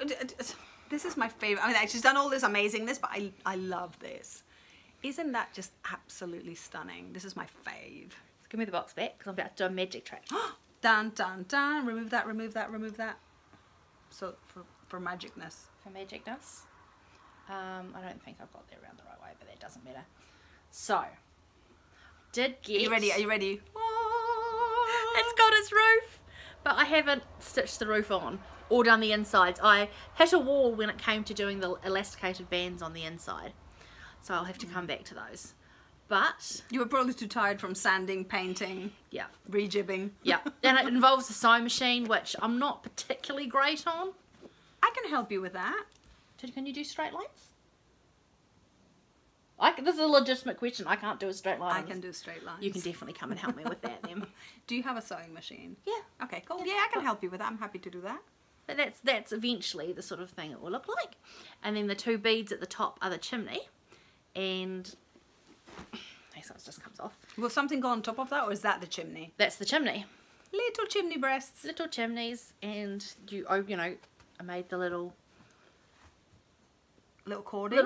[SPEAKER 1] this is my favorite. I mean, she's done all this amazingness, but I love this. Isn't that just absolutely stunning? This is my fave.
[SPEAKER 2] Give me the box back because I'm about to do a magic trick.
[SPEAKER 1] Dun dun dun. Remove that. Remove that. Remove that. So for magicness.
[SPEAKER 2] For magicness. I don't think I've got that around the right way, but that doesn't matter. So, did get.
[SPEAKER 1] Are you ready? Are you ready?
[SPEAKER 2] It's got its roof, but I haven't stitched the roof on or done the insides. I hit a wall when it came to doing the elasticated bands on the inside, so I'll have to come back to those. But
[SPEAKER 1] You were probably too tired from sanding, painting,
[SPEAKER 2] yeah,
[SPEAKER 1] rejibbing.
[SPEAKER 2] yeah, and it involves the sewing machine, which I'm not particularly great on.
[SPEAKER 1] I can help you with that.
[SPEAKER 2] Can you do straight lines? This is a legitimate question. I can't do a straight line.
[SPEAKER 1] I can do straight lines.
[SPEAKER 2] You can definitely come and help me with that then.
[SPEAKER 1] Do you have a sewing machine?
[SPEAKER 2] Yeah.
[SPEAKER 1] Okay, cool. Yeah, I can help you with that. I'm happy to do that.
[SPEAKER 2] But that's eventually the sort of thing it will look like. And then the two beads at the top are the chimney. And so it just comes off.
[SPEAKER 1] Will something go on top of that, or is that the chimney?
[SPEAKER 2] That's the chimney.
[SPEAKER 1] Little chimney breasts.
[SPEAKER 2] Little chimneys, and you know, I made the little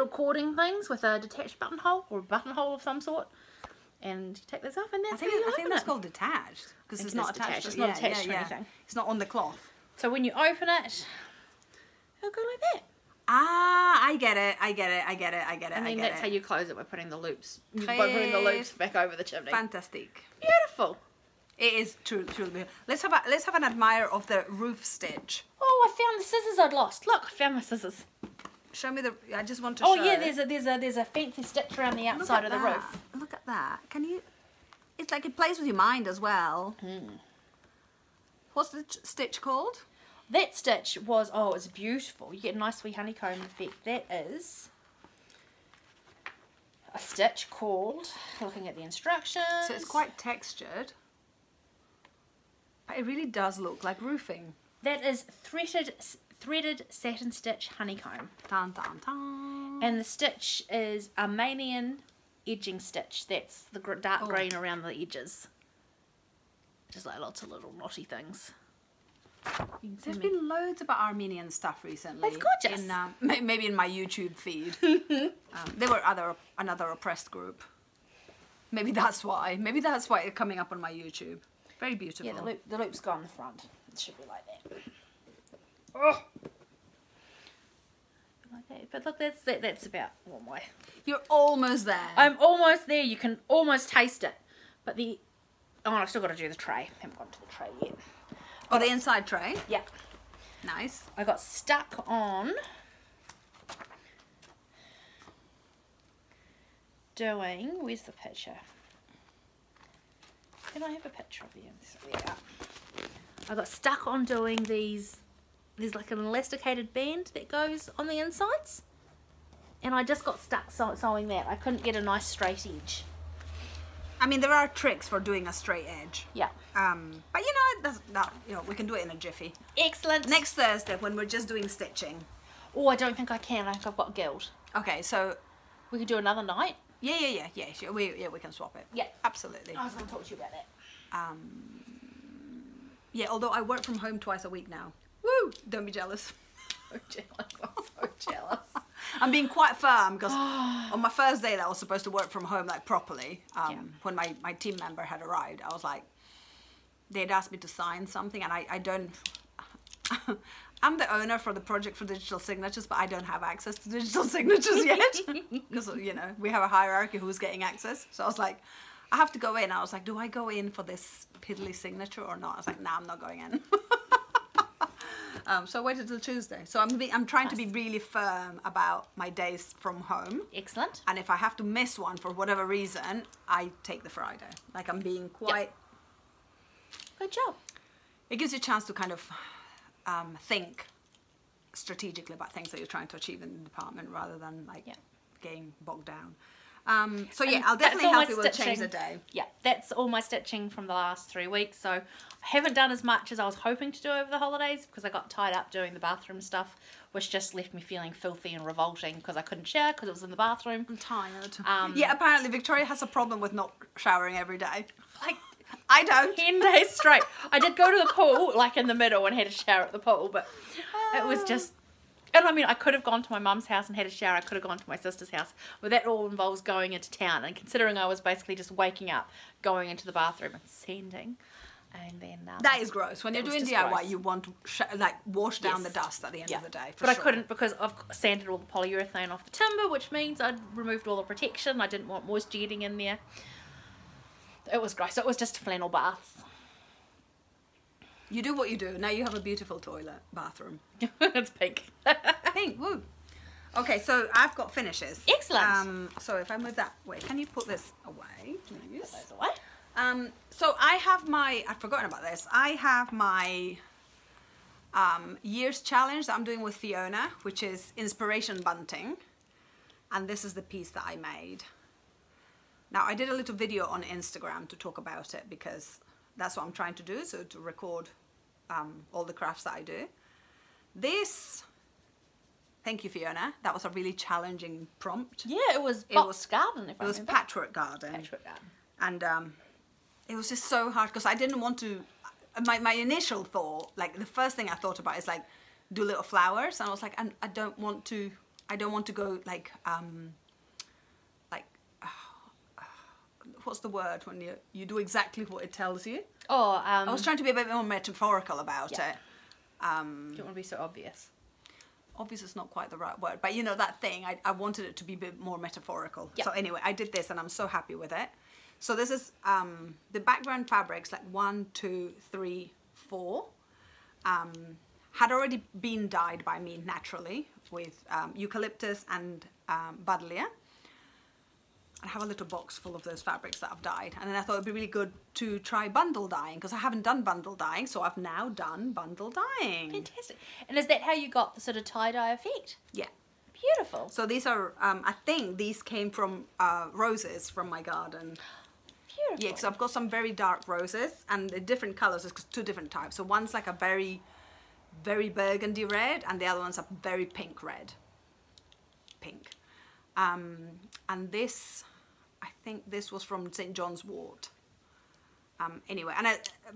[SPEAKER 2] cording things with a detached buttonhole or a buttonhole of some sort. And you take this off, and that's how you
[SPEAKER 1] I think
[SPEAKER 2] open
[SPEAKER 1] that's
[SPEAKER 2] it.
[SPEAKER 1] called detached because it's
[SPEAKER 2] it
[SPEAKER 1] not
[SPEAKER 2] is
[SPEAKER 1] attached.
[SPEAKER 2] detached. It's not attached to anything.
[SPEAKER 1] It's not on the cloth.
[SPEAKER 2] So when you open it, it'll go like that.
[SPEAKER 1] Ah, I get it. I get it. I get it. I get it.
[SPEAKER 2] And
[SPEAKER 1] I
[SPEAKER 2] then
[SPEAKER 1] get
[SPEAKER 2] that's
[SPEAKER 1] it.
[SPEAKER 2] how you close it by putting the loops. By putting the loops back over the chimney.
[SPEAKER 1] Fantastic.
[SPEAKER 2] Beautiful.
[SPEAKER 1] It is truly beautiful. Let's have an admirer of the roof stitch.
[SPEAKER 2] Oh, I found the scissors I'd lost. Look, I found my scissors.
[SPEAKER 1] Show me the. I just want to.
[SPEAKER 2] Oh
[SPEAKER 1] show.
[SPEAKER 2] yeah, there's a fancy stitch around the outside of the roof.
[SPEAKER 1] Look at that. Can you? It's like it plays with your mind as well. What's the stitch called?
[SPEAKER 2] That stitch was, oh, it's beautiful. You get a nice wee honeycomb effect. That is a stitch called, looking at the instructions.
[SPEAKER 1] So it's quite textured. But it really does look like roofing.
[SPEAKER 2] That is threaded satin stitch honeycomb.
[SPEAKER 1] Dun, dun, dun.
[SPEAKER 2] And the stitch is Armenian edging stitch. That's the dark green around the edges. Just like lots of little knotty things.
[SPEAKER 1] There's been loads about Armenian stuff recently.
[SPEAKER 2] It's gorgeous.
[SPEAKER 1] In, maybe in my YouTube feed. There were another oppressed group. Maybe that's why. Maybe that's why it's coming up on my YouTube. Very beautiful.
[SPEAKER 2] Yeah, the loops go on the front. It should be like that. Oh. Like that. But look, that's about one way.
[SPEAKER 1] You're almost there.
[SPEAKER 2] I'm almost there. You can almost taste it. But I've still got to do the tray. Haven't got to the tray yet.
[SPEAKER 1] Oh, the inside tray?
[SPEAKER 2] Yeah.
[SPEAKER 1] Nice.
[SPEAKER 2] I got stuck on doing, where's the picture? Can I have a picture of you? There we are. I got stuck on doing these, there's like an elasticated band that goes on the insides. And I just got stuck sewing that. I couldn't get a nice straight edge.
[SPEAKER 1] I mean, there are tricks for doing a straight edge.
[SPEAKER 2] Yeah.
[SPEAKER 1] But we can do it in a jiffy.
[SPEAKER 2] Excellent.
[SPEAKER 1] Next Thursday when we're just doing stitching.
[SPEAKER 2] Oh, I don't think I can. I think I've got guild.
[SPEAKER 1] Okay, so
[SPEAKER 2] We could do another night.
[SPEAKER 1] yeah. Sure. We can swap it.
[SPEAKER 2] Yeah.
[SPEAKER 1] Absolutely.
[SPEAKER 2] I was going to talk to you about that.
[SPEAKER 1] Yeah, although I work from home twice a week now. Woo! Don't be jealous.
[SPEAKER 2] jealous. I'm so jealous.
[SPEAKER 1] I'm being quite firm because on my first day that I was supposed to work from home like properly, when my team member had arrived, I was like, they'd asked me to sign something, and I don't. I'm the owner for the project for digital signatures, but I don't have access to digital signatures yet because you know we have a hierarchy who's getting access. So I was like, I have to go in. I was like, do I go in for this piddly signature or not? I was like, nah, I'm not going in. So I waited till Tuesday. So I'm trying to be really firm about my days from home.
[SPEAKER 2] Excellent.
[SPEAKER 1] And if I have to miss one for whatever reason, I take the Friday. Like I'm being quite...
[SPEAKER 2] Good job.
[SPEAKER 1] It gives you a chance to kind of think strategically about things that you're trying to achieve in the department rather than like getting bogged down. So yeah, I'll definitely help you with change the day.
[SPEAKER 2] Yeah, that's all my stitching from the last 3 weeks. So I haven't done as much as I was hoping to do over the holidays because I got tied up doing the bathroom stuff, which just left me feeling filthy and revolting because I couldn't shower because it was in the bathroom.
[SPEAKER 1] I'm tired. Yeah, apparently Victoria has a problem with not showering every day.
[SPEAKER 2] Like,
[SPEAKER 1] I don't.
[SPEAKER 2] 10 days straight. I did go to the pool, like in the middle, and had a shower at the pool, but it was just... And I mean, I could have gone to my mum's house and had a shower. I could have gone to my sister's house. But that all involves going into town. And considering I was basically just waking up, going into the bathroom and sanding. And then...
[SPEAKER 1] that is gross. When you're doing DIY, gross. You want to like wash down the dust at the end of the day.
[SPEAKER 2] But I couldn't because I've sanded all the polyurethane off the timber, which means I'd removed all the protection. I didn't want moisture getting in there. It was gross. So it was just a flannel bath.
[SPEAKER 1] You do what you do. Now you have a beautiful toilet, bathroom.
[SPEAKER 2] It's pink.
[SPEAKER 1] Pink, woo. Okay, so I've got finishes.
[SPEAKER 2] Excellent.
[SPEAKER 1] So if I move that way, can you put this away, please?
[SPEAKER 2] Put those away.
[SPEAKER 1] So I have my, I'd forgotten about this. I have my year's challenge that I'm doing with Fiona, which is inspiration bunting. And this is the piece that I made. Now I did a little video on Instagram to talk about it because that's what I'm trying to do, so to record all the crafts that I do. This, thank you Fiona, that was a really challenging prompt.
[SPEAKER 2] Yeah, it was box garden, if I remember.
[SPEAKER 1] It was patchwork garden.
[SPEAKER 2] Patchwork garden.
[SPEAKER 1] And it was just so hard because I didn't want to, my initial thought, like the first thing I thought about is like do little flowers, and I was like, I don't want to go like, what's the word when you do exactly what it tells you?
[SPEAKER 2] Oh,
[SPEAKER 1] I was trying to be a bit more metaphorical about it.
[SPEAKER 2] You don't want to be so obvious.
[SPEAKER 1] Obvious is not quite the right word, but you know that thing, I wanted it to be a bit more metaphorical. So anyway, I did this and I'm so happy with it. So this is the background fabrics, like 1, 2, 3, 4, had already been dyed by me naturally with eucalyptus and buddleia. I have a little box full of those fabrics that I've dyed, and then I thought it'd be really good to try bundle dyeing because I haven't done bundle dyeing, so I've now done bundle dyeing.
[SPEAKER 2] Fantastic. And is that how you got the sort of tie-dye effect?
[SPEAKER 1] Yeah.
[SPEAKER 2] Beautiful.
[SPEAKER 1] So these are, I think these came from roses from my garden.
[SPEAKER 2] Beautiful.
[SPEAKER 1] Yeah, so I've got some very dark roses, and the different colours, there's 2 different types. So one's like a very, very burgundy red, and the other one's a very pink red. Pink. And this, I think this was from St. John's Wort. Anyway, and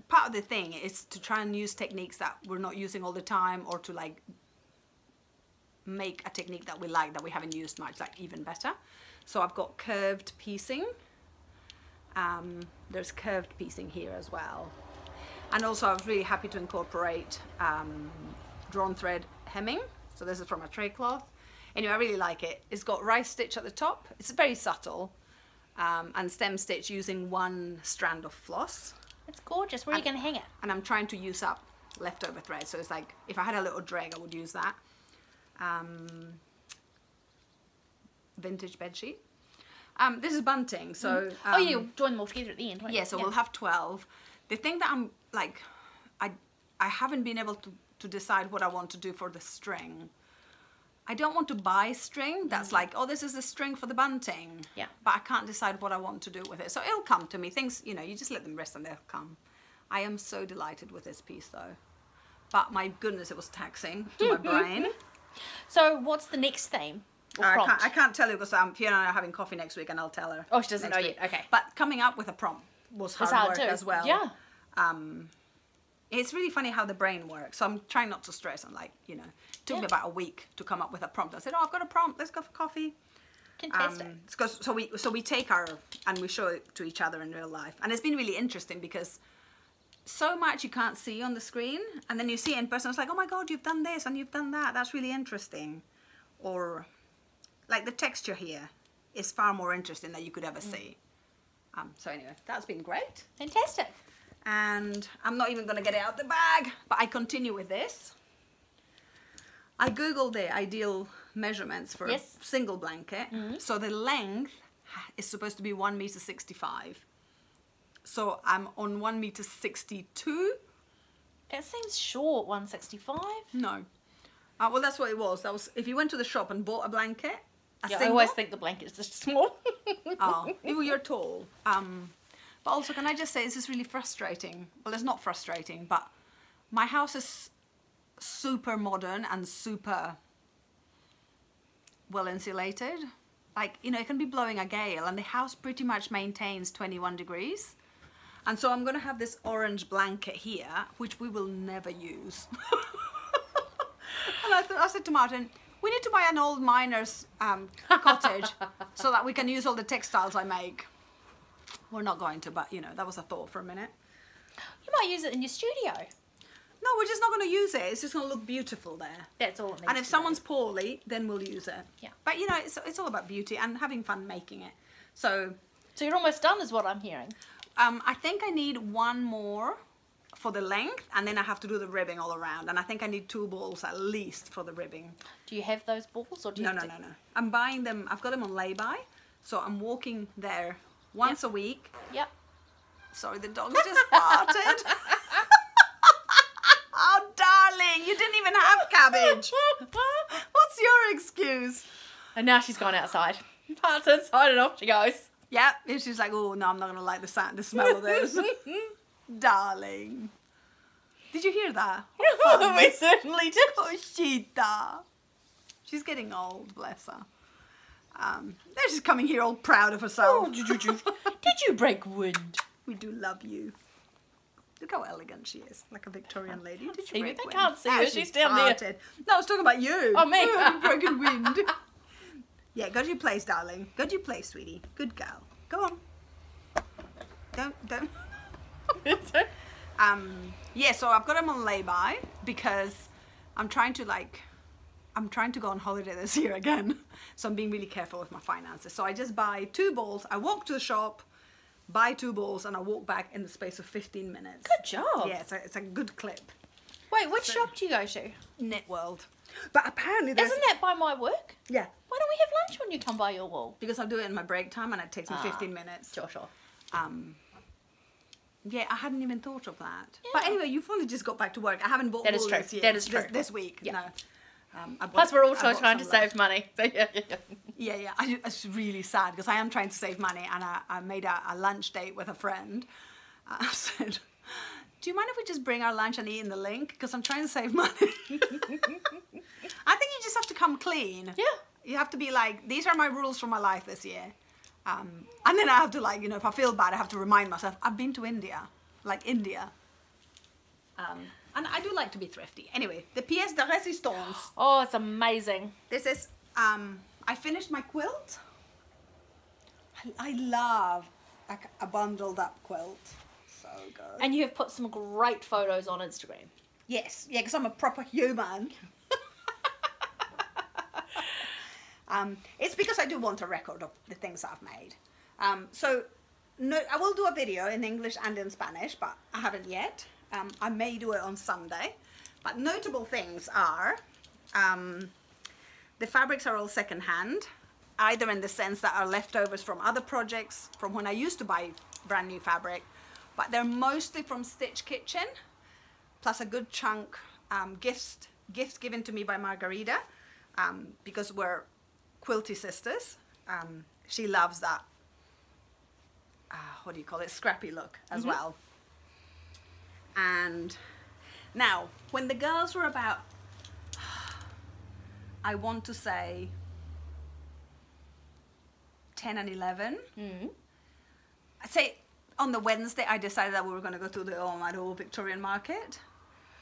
[SPEAKER 1] part of the thing is to try and use techniques that we're not using all the time, or to like make a technique that we like that we haven't used much, like even better. So I've got curved piecing. There's curved piecing here as well. And also I was really happy to incorporate drawn thread hemming. So this is from a tray cloth. Anyway, I really like it. It's got rice stitch at the top. It's very subtle. And stem stitch using 1 strand of floss.
[SPEAKER 2] It's gorgeous. Where are you going to hang it?
[SPEAKER 1] And I'm trying to use up leftover thread. So it's like, if I had a little dreg, I would use that. Vintage bedsheet. This is bunting. So
[SPEAKER 2] oh, you join them all together at the end, won't you?
[SPEAKER 1] Yeah, so we'll have 12. The thing that I'm like, I haven't been able to decide what I want to do for the string. I don't want to buy string that's like, oh, this is the string for the bunting.
[SPEAKER 2] Yeah.
[SPEAKER 1] But I can't decide what I want to do with it. So it'll come to me. Things, you know, you just let them rest and they'll come. I am so delighted with this piece though. But my goodness, it was taxing to my brain.
[SPEAKER 2] So what's the next theme?
[SPEAKER 1] I can't tell you because Fiona and I are having coffee next week and I'll tell her.
[SPEAKER 2] Oh, she doesn't know yet. Okay.
[SPEAKER 1] But coming up with a prompt was hard work as well.
[SPEAKER 2] Yeah.
[SPEAKER 1] It's really funny how the brain works. So I'm trying not to stress. I'm like, you know, Took me about a week to come up with a prompt. I said, oh, I've got a prompt. Let's go for coffee.
[SPEAKER 2] Fantastic.
[SPEAKER 1] So we take and we show it to each other in real life. And it's been really interesting because so much you can't see on the screen. And then you see it in person. It's like, oh my God, you've done this and you've done that. That's really interesting. Or like the texture here is far more interesting than you could ever see. So anyway, that's been great.
[SPEAKER 2] Fantastic.
[SPEAKER 1] And I'm not even going to get it out the bag, but I continue with this. I googled the ideal measurements for a single blanket. So the length is supposed to be 1.65 meters. So I'm on 1.62 meters.
[SPEAKER 2] It seems short, 165.
[SPEAKER 1] No. Well, that's what it was. That was if you went to the shop and bought a blanket.
[SPEAKER 2] I always think the blanket's just small.
[SPEAKER 1] Oh, you're tall. But also, can I just say, this is really frustrating. Well, it's not frustrating, but my house is super modern and super well insulated. Like, you know, it can be blowing a gale and the house pretty much maintains 21 degrees. And so I'm going to have this orange blanket here, which we will never use. And I said to Martin, we need to buy an old miner's cottage so that we can use all the textiles I make. We're not going to, but you know, that was a thought for a minute.
[SPEAKER 2] You might use it in your studio.
[SPEAKER 1] No, we're just not going to use it. It's just going to look beautiful there.
[SPEAKER 2] That's all it needs.
[SPEAKER 1] And if someone's poorly, then we'll use it.
[SPEAKER 2] Yeah.
[SPEAKER 1] But you know, it's all about beauty and having fun making it. So
[SPEAKER 2] you're almost done is what I'm hearing.
[SPEAKER 1] I think I need one more for the length, and then I have to do the ribbing all around. And I think I need 2 balls at least for the ribbing.
[SPEAKER 2] Do you have those balls, or do you
[SPEAKER 1] No. I'm buying them. I've got them on lay-by, so I'm walking there once a week.
[SPEAKER 2] Yep.
[SPEAKER 1] Sorry, the dog just farted. Oh, darling, you didn't even have cabbage. What's your excuse?
[SPEAKER 2] And now she's gone outside. Parts inside and off she goes.
[SPEAKER 1] Yeah, and she's like, oh, no, I'm not going to like the smell of this. Darling. Did you hear that?
[SPEAKER 2] We certainly did.
[SPEAKER 1] Cosita. She's getting old, bless her. They're just coming here all proud of herself.
[SPEAKER 2] Oh, did you break wind?
[SPEAKER 1] We do love you. Look how elegant she is, like a Victorian lady. Did you break
[SPEAKER 2] I
[SPEAKER 1] wind?
[SPEAKER 2] can't see her, she's down there.
[SPEAKER 1] No, I was talking about you.
[SPEAKER 2] Oh, me.
[SPEAKER 1] Broken wind. Yeah, go to your place, darling. Go to your place, sweetie. Good girl. Go on. Don't. Yeah, so I've got them on lay-by because I'm trying to go on holiday this year again. So I'm being really careful with my finances. So I just buy 2 balls. I walk to the shop, buy 2 balls, and I walk back in the space of 15 minutes.
[SPEAKER 2] Good job.
[SPEAKER 1] Yeah, it's a good clip.
[SPEAKER 2] Wait, which shop do you go to?
[SPEAKER 1] Knit World. But apparently there's...
[SPEAKER 2] Isn't that by my work?
[SPEAKER 1] Yeah.
[SPEAKER 2] Why don't we have lunch when you come by your wall?
[SPEAKER 1] Because I'll do it in my break time and it takes me 15 minutes.
[SPEAKER 2] Sure.
[SPEAKER 1] Yeah, I hadn't even thought of that.
[SPEAKER 2] Yeah.
[SPEAKER 1] But anyway, you've only just got back to work. I haven't bought wool this year.
[SPEAKER 2] That is true.
[SPEAKER 1] This week.
[SPEAKER 2] Yeah.
[SPEAKER 1] No.
[SPEAKER 2] Plus, we're also trying to save money. So
[SPEAKER 1] Yeah. It's really sad because I am trying to save money, and I made a lunch date with a friend. I said, do you mind if we just bring our lunch and eat in the link? Because I'm trying to save money. I think you just have to come clean.
[SPEAKER 2] Yeah.
[SPEAKER 1] You have to be like, these are my rules for my life this year. And then I have to, like, you know, if I feel bad, I have to remind myself, I've been to India. Like India. And I do like to be thrifty. Anyway, the pièce de résistance.
[SPEAKER 2] Oh, it's amazing.
[SPEAKER 1] This is, I finished my quilt. I love like a bundled up quilt. So good.
[SPEAKER 2] And you have put some great photos on Instagram.
[SPEAKER 1] Yes, yeah, because I'm a proper human. It's because I do want a record of the things I've made. So no, I will do a video in English and in Spanish, but I haven't yet. I may do it on Sunday. But notable things are, the fabrics are all secondhand, either in the sense that are leftovers from other projects, from when I used to buy brand new fabric, but they're mostly from Stitch Kitchen, plus a good chunk gifts given to me by Margarita, because we're quilty sisters. She loves that, what do you call it, scrappy look as well. And now, when the girls were about, I want to say 10 and 11, I'd say on the Wednesday I decided that we were going to go to the Victorian market.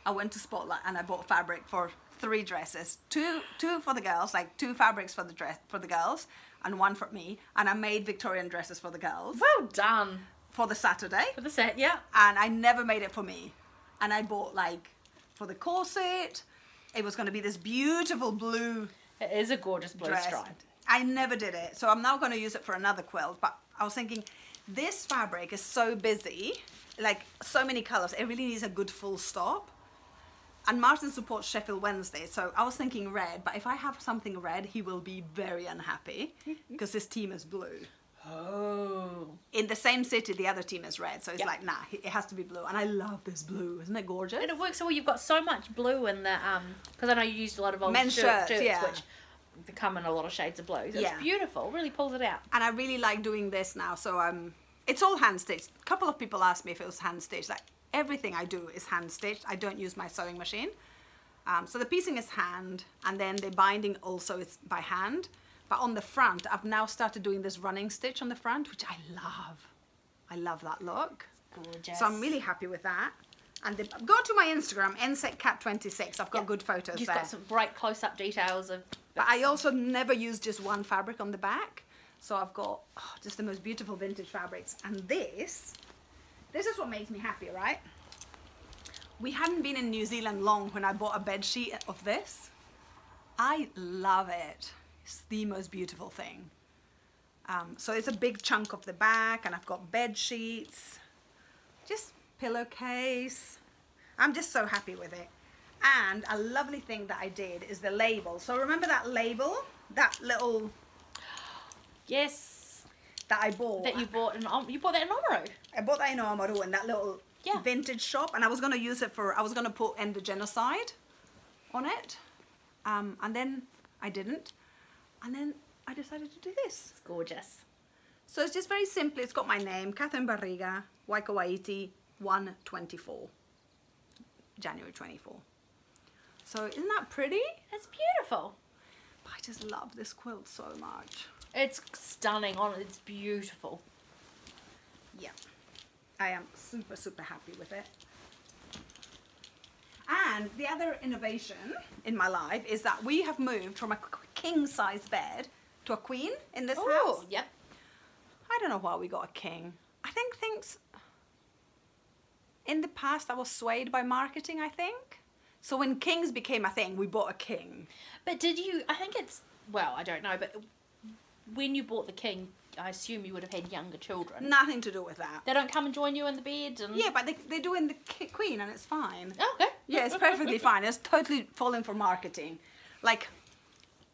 [SPEAKER 1] I went to Spotlight and I bought fabric for 3 dresses. Two for the girls, like 2 fabrics for the girls, and 1 for me. And I made Victorian dresses for the girls.
[SPEAKER 2] Well done.
[SPEAKER 1] For the Saturday.
[SPEAKER 2] For the set, yeah.
[SPEAKER 1] And I never made it for me. And I bought like for the corset, it was going to be this beautiful blue.
[SPEAKER 2] It is a gorgeous blue
[SPEAKER 1] dress.
[SPEAKER 2] stripe.
[SPEAKER 1] I never did it, so I'm now going to use it for another quilt. But I was thinking, this fabric is so busy, like so many colors. It really needs a good full stop. And Martin supports Sheffield Wednesday, so I was thinking red. But if I have something red, he will be very unhappy because his team is blue.
[SPEAKER 2] Oh.
[SPEAKER 1] In the same city, the other team is red, so it's like, nah, it has to be blue. And I love this blue, isn't it gorgeous?
[SPEAKER 2] And it works so well. You've got so much blue in the because I know you used a lot of old
[SPEAKER 1] men's shirts, yeah.
[SPEAKER 2] which they come in a lot of shades of blue. So it's beautiful. Really pulls it out.
[SPEAKER 1] And I really like doing this now. So it's all hand stitched. A couple of people asked me if it was hand stitched. Like everything I do is hand stitched. I don't use my sewing machine. So the piecing is hand, and then the binding also is by hand. But on the front, I've now started doing this running stitch on the front, which I love. I love that look.
[SPEAKER 2] Gorgeous.
[SPEAKER 1] So I'm really happy with that. And go to my Instagram, nseccat26. I've got good photos
[SPEAKER 2] You've
[SPEAKER 1] there.
[SPEAKER 2] got some great close-up details of.
[SPEAKER 1] But I also never use just one fabric on the back. So I've got just the most beautiful vintage fabrics. And this is what makes me happy, right? We hadn't been in New Zealand long when I bought a bed sheet of this. I love it. It's the most beautiful thing. So it's a big chunk of the back, and I've got bed sheets, just pillowcase. I'm just so happy with it. And a lovely thing that I did is the label. So remember that label, that little
[SPEAKER 2] Yes.
[SPEAKER 1] that I bought.
[SPEAKER 2] That you bought in you bought that in Oamaru.
[SPEAKER 1] I bought that in Oamaru in that little vintage shop, and I was going to use it for. I was going to put End the Genocide on it, and then I didn't. And then I decided to do this.
[SPEAKER 2] It's gorgeous.
[SPEAKER 1] So it's just very simple. It's got my name, Catherine Barriga, Waikawaiti, 1/24, January 24. So isn't that pretty?
[SPEAKER 2] It's beautiful.
[SPEAKER 1] I just love this quilt so much.
[SPEAKER 2] It's stunning. It's beautiful.
[SPEAKER 1] Yeah, I am super, super happy with it. And the other innovation in my life is that we have moved from a king size bed to a queen in this house.
[SPEAKER 2] Yep.
[SPEAKER 1] I don't know why we got a king. I think things in the past I was swayed by marketing, I think. So when kings became a thing, we bought a king.
[SPEAKER 2] But did you, I think it's, well, I don't know, but when you bought the king, I assume you would have had younger children.
[SPEAKER 1] Nothing to do with that.
[SPEAKER 2] They don't come and join you in the bed? And...
[SPEAKER 1] Yeah, but they do in the queen, and it's fine.
[SPEAKER 2] Oh, okay.
[SPEAKER 1] Yeah, it's perfectly fine. It's totally falling for marketing. Like,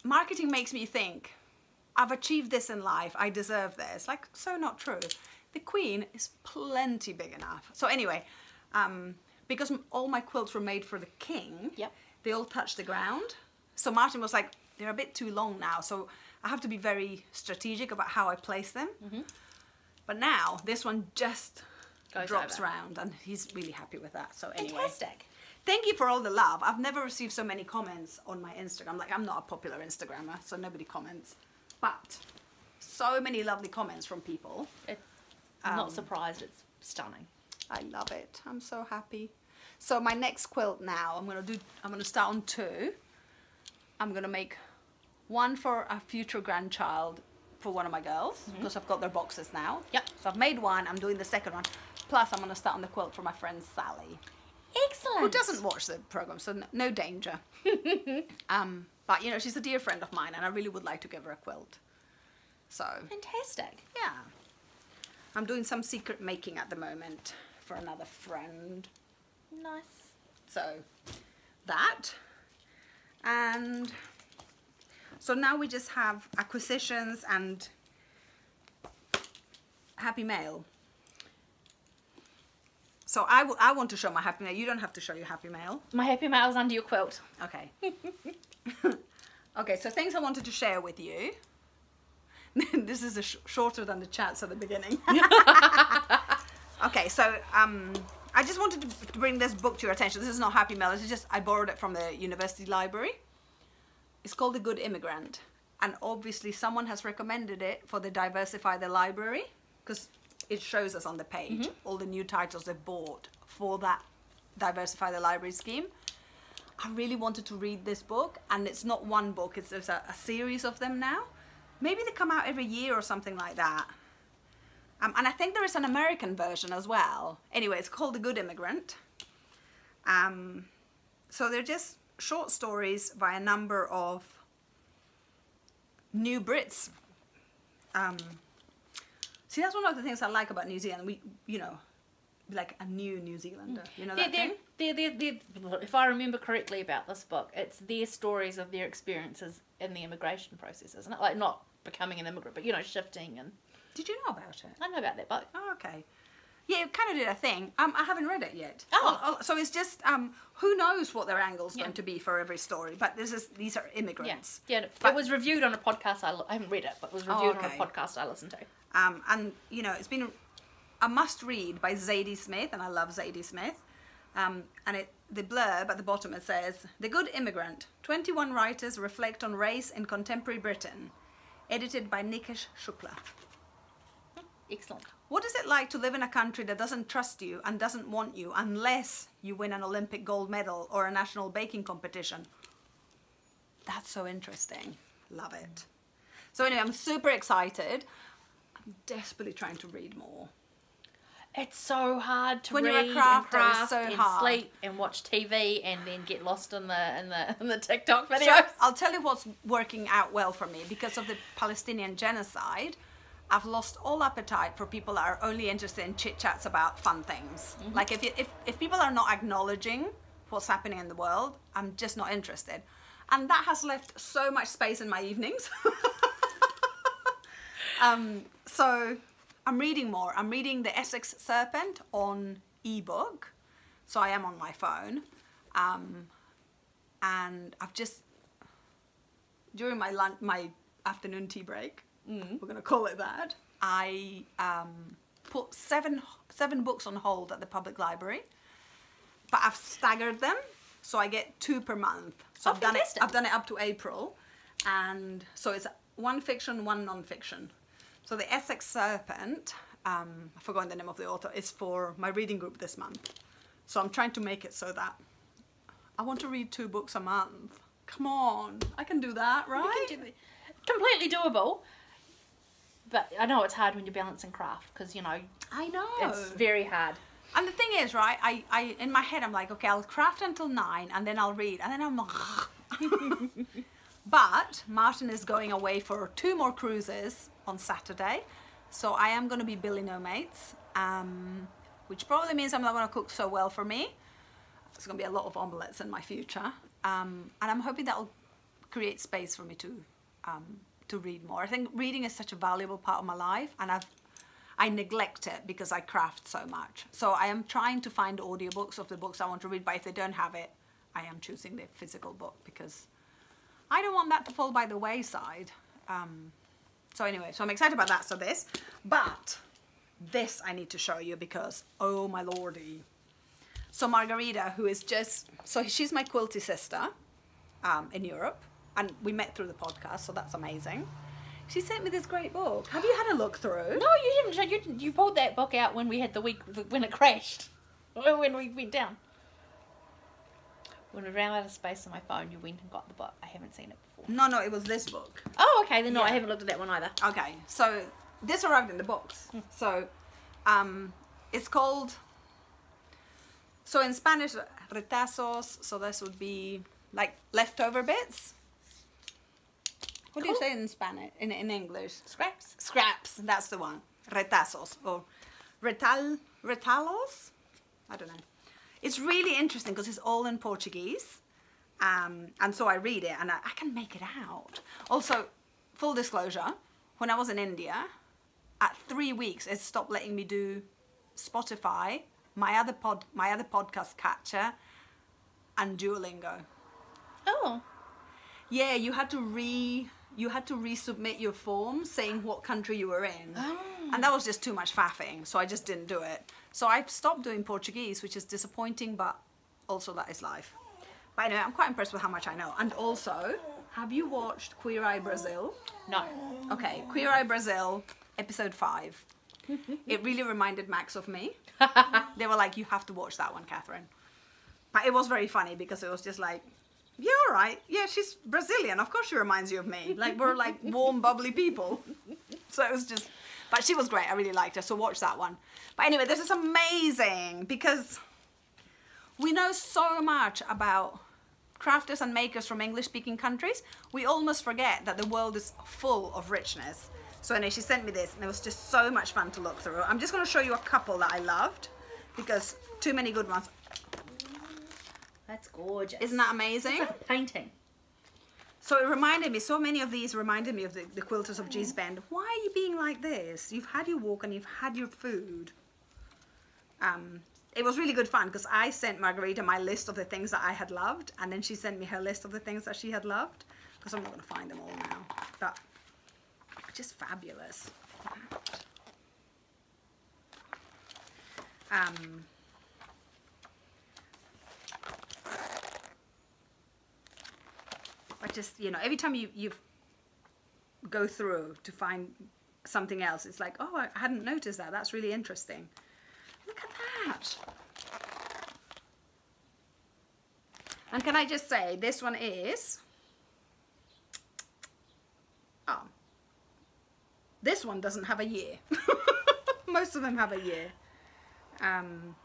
[SPEAKER 1] marketing makes me think, I've achieved this in life, I deserve this. Like, so not true. The queen is plenty big enough. So anyway, because all my quilts were made for the king, they all touch the ground. So Martin was like, they're a bit too long now, so I have to be very strategic about how I place them. But now, this one just drops around, and he's really happy with that. So anyway.
[SPEAKER 2] Fantastic.
[SPEAKER 1] Thank you for all the love. I've never received so many comments on my Instagram. Like, I'm not a popular Instagrammer, so nobody comments. But so many lovely comments from people.
[SPEAKER 2] I'm not surprised. It's stunning.
[SPEAKER 1] I love it. I'm so happy. So my next quilt now, I'm gonna start on 2. I'm gonna make one for a future grandchild for one of my girls, because I've got their boxes now. So I've made one, I'm doing the second one. Plus I'm gonna start on the quilt for my friend Sally.
[SPEAKER 2] Excellent.
[SPEAKER 1] Who doesn't watch the program, so no danger. But you know, she's a dear friend of mine, and I really would like to give her a quilt. So
[SPEAKER 2] fantastic.
[SPEAKER 1] Yeah. I'm doing some secret making at the moment for another friend.
[SPEAKER 2] Nice.
[SPEAKER 1] So that. And so now we just have acquisitions and happy mail. So I want to show my happy mail. You don't have to show your happy mail.
[SPEAKER 2] My happy mail's under your quilt.
[SPEAKER 1] Okay. Okay, so things I wanted to share with you. This is shorter than the chats at the beginning. Okay, so I just wanted to bring this book to your attention. This is not happy mail. This is just, I borrowed it from the university library. It's called The Good Immigrant. And obviously someone has recommended it for the Diversify the Library, because it shows us on the page all the new titles they've bought for that diversify the library scheme. I really wanted to read this book, and it's not one book, there's a series of them now. Maybe they come out every year or something like that. And I think there is an American version as well. Anyway, it's called The Good Immigrant. So they're just short stories by a number of new Brits. See, that's one of the things I like about New Zealand. We, you know, like a new New Zealander. You know that thing?
[SPEAKER 2] If I remember correctly about this book, it's their stories of their experiences in the immigration process, isn't it? Like, not becoming an immigrant, but, you know, shifting and...
[SPEAKER 1] Did you know about it?
[SPEAKER 2] I know about that book.
[SPEAKER 1] Oh, okay. Yeah, it kind of did a thing. I haven't read it yet.
[SPEAKER 2] Oh.
[SPEAKER 1] So it's just, who knows what their angle's going to be for every story. But these are immigrants.
[SPEAKER 2] Yeah, it was reviewed on a podcast. I haven't read it, but it was reviewed on a podcast I listened to.
[SPEAKER 1] And, you know, it's been a must-read by Zadie Smith, and I love Zadie Smith. And the blurb at the bottom, it says, The Good Immigrant, 21 writers reflect on race in contemporary Britain. Edited by Nikesh Shukla.
[SPEAKER 2] Excellent.
[SPEAKER 1] What is it like to live in a country that doesn't trust you and doesn't want you unless you win an Olympic gold medal or a national baking competition? That's so interesting. Love it. So anyway, I'm super excited. I'm desperately trying to read more.
[SPEAKER 2] It's so hard to
[SPEAKER 1] When
[SPEAKER 2] read
[SPEAKER 1] you're a crafter, it's so
[SPEAKER 2] and
[SPEAKER 1] hard.
[SPEAKER 2] sleep and watch TV and then get lost in the TikTok videos.
[SPEAKER 1] So I'll tell you what's working out well for me. Because of the Palestinian genocide, I've lost all appetite for people that are only interested in chit-chats about fun things. Mm-hmm. Like if people are not acknowledging what's happening in the world, I'm just not interested. And that has left so much space in my evenings. So I'm reading more. I'm reading The Essex Serpent on ebook. So I am on my phone. And I've just, during my afternoon tea break, we're going to call it that, I put seven books on hold at the public library, but I've staggered them, so I get 2 per month. So I've done it up to April, and so it's 1 fiction, 1 non-fiction. So The Essex Serpent, I've forgotten the name of the author, is for my reading group this month. So I'm trying to make it so that I want to read 2 books a month. Come on, I can do that, right?
[SPEAKER 2] You can do it. Completely doable. But I know it's hard when you're balancing craft because, you know,
[SPEAKER 1] I know.
[SPEAKER 2] it's very hard.
[SPEAKER 1] And the thing is, right, I in my head, I'm like, okay, I'll craft until 9 and then I'll read. And then I'm like, but Martin is going away for 2 more cruises on Saturday. So I am going to be Billy No Mates, which probably means I'm not going to cook so well for me. There's going to be a lot of omelettes in my future. And I'm hoping that'll create space for me to read more. I think reading is such a valuable part of my life, and I neglect it because I craft so much. So I am trying to find audiobooks of the books I want to read, but if they don't have it, I am choosing the physical book because I don't want that to fall by the wayside. So anyway, so I'm excited about that. So this I need to show you because, oh my lordy. So Margarita, who is she's my quilty sister in Europe. And we met through the podcast, so that's amazing. She sent me this great book. Have you had a look through?
[SPEAKER 2] No, you didn't. You pulled that book out when we had when it crashed. When we went down. When we ran out of space on my phone, you went and got the book. I haven't seen it before.
[SPEAKER 1] No, it was this book.
[SPEAKER 2] Oh, okay. Then no, I haven't looked at that one either.
[SPEAKER 1] Okay, so this arrived in the box. So it's called, so in Spanish, retazos, so this would be like leftover bits. What do you say in Spanish, in English?
[SPEAKER 2] Scraps.
[SPEAKER 1] Scraps, that's the one. Retazos or retalos? I don't know. It's really interesting because it's all in Portuguese. And so I read it and I can make it out. Also, full disclosure, when I was in India, at 3 weeks, it stopped letting me do Spotify, my other podcast catcher, and Duolingo.
[SPEAKER 2] Oh.
[SPEAKER 1] Yeah, you had to resubmit your form saying what country you were in.
[SPEAKER 2] Oh.
[SPEAKER 1] And that was just too much faffing, so I just didn't do it. So I've stopped doing Portuguese, which is disappointing, but also that is life. But anyway, I'm quite impressed with how much I know. And also, have you watched Queer Eye Brazil?
[SPEAKER 2] No.
[SPEAKER 1] Okay, Queer Eye Brazil, episode 5. It really reminded Max of me. They were like, you have to watch that one, Catherine. But it was very funny because it was just like, yeah, all right. Yeah, she's Brazilian. Of course she reminds you of me. Like, we're like warm, bubbly people. So it was just, but she was great. I really liked her. So watch that one. But anyway, this is amazing because we know so much about crafters and makers from English-speaking countries. We almost forget that the world is full of richness. So anyway, she sent me this and it was just so much fun to look through. I'm just going to show you a couple that I loved because too many good ones.
[SPEAKER 2] That's gorgeous.
[SPEAKER 1] Isn't that amazing?
[SPEAKER 2] It's like a painting.
[SPEAKER 1] So it reminded me, so many of these reminded me of the quilters of G's Bend. Why are you being like this? You've had your walk and you've had your food. It was really good fun because I sent Margarita my list of the things that I had loved, and then she sent me her list of the things that she had loved, because I'm not going to find them all now, but just fabulous. But just, you know, every time you go through to find something else, it's like, oh, I hadn't noticed that. That's really interesting. Look at that. And can I just say, this one is, oh, this one doesn't have a year. Most of them have a year. And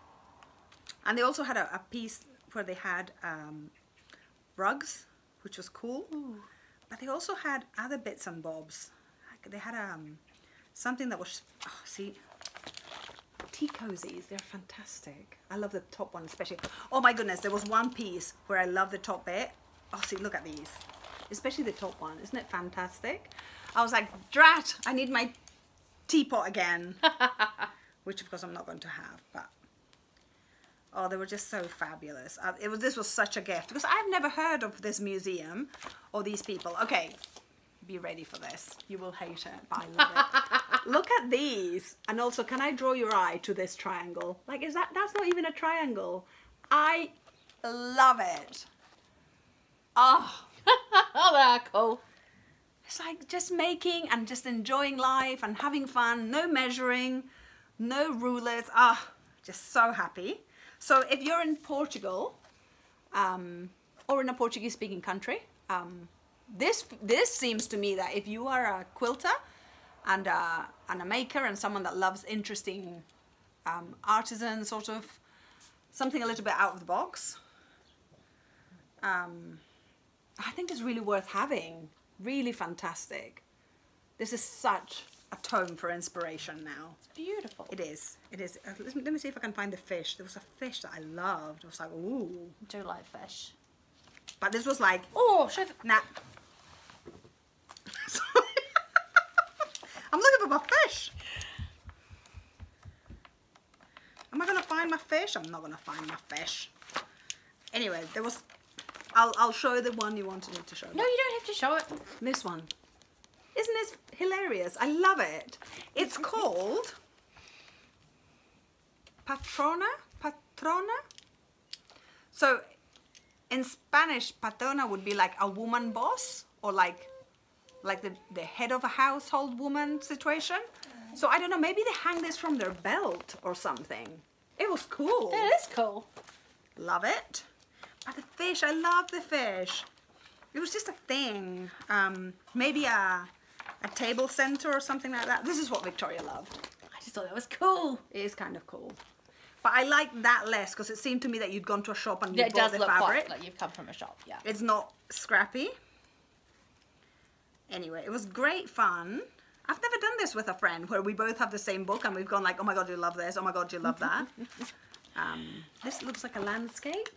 [SPEAKER 1] they also had a piece where they had rugs, which was cool. Ooh. But they also had other bits and bobs. Like they had something that was, oh, see, tea cozies, they're fantastic. I love the top one especially. Oh my goodness, there was one piece where I love the top bit. Oh, see, look at these. Especially the top one, isn't it fantastic? I was like, drat, I need my teapot again. Which of course I'm not going to have, but oh, they were just so fabulous. This was such a gift because I've never heard of this museum or these people. Okay, be ready for this. You will hate it, but I love it. Look at these. And also, can I draw your eye to this triangle? Like, that's not even a triangle. I love it. Oh.
[SPEAKER 2] Oh, they're cool.
[SPEAKER 1] It's like just making and just enjoying life and having fun. No measuring, no rulers. Ah, just so happy. So if you're in Portugal, or in a Portuguese-speaking country, this seems to me that if you are a quilter and a maker and someone that loves interesting artisan sort of something a little bit out of the box, I think it's really worth having. Really fantastic. This is such a tome for inspiration now.
[SPEAKER 2] It's beautiful.
[SPEAKER 1] It is. It is. Let me see if I can find the fish. There was a fish that I loved. I was like, ooh.
[SPEAKER 2] I do like fish.
[SPEAKER 1] But this was like,
[SPEAKER 2] oh, show the...
[SPEAKER 1] Nah. Sorry. I'm looking for my fish. Am I going to find my fish? I'm not going to find my fish. Anyway, there was... I'll show the one you wanted me to show.
[SPEAKER 2] No, you don't have to show it.
[SPEAKER 1] This one. Isn't this hilarious? I love it. It's called Patrona. So in Spanish, patrona would be like a woman boss, or like the head of a household woman situation. So I don't know, maybe they hang this from their belt or something. It was cool.
[SPEAKER 2] It is cool.
[SPEAKER 1] Love it. But the fish, I love the fish. It was just a thing. Maybe a table center or something like that. This is what Victoria loved.
[SPEAKER 2] I just thought that was cool.
[SPEAKER 1] It is kind of cool. But I like that less because it seemed to me that you'd gone to a shop and you bought the fabric. It does look quite
[SPEAKER 2] like you've come from a shop, yeah.
[SPEAKER 1] It's not scrappy. Anyway, it was great fun. I've never done this with a friend where we both have the same book and we've gone like, oh my God, you love this. Oh my God, you love that. This looks like a landscape.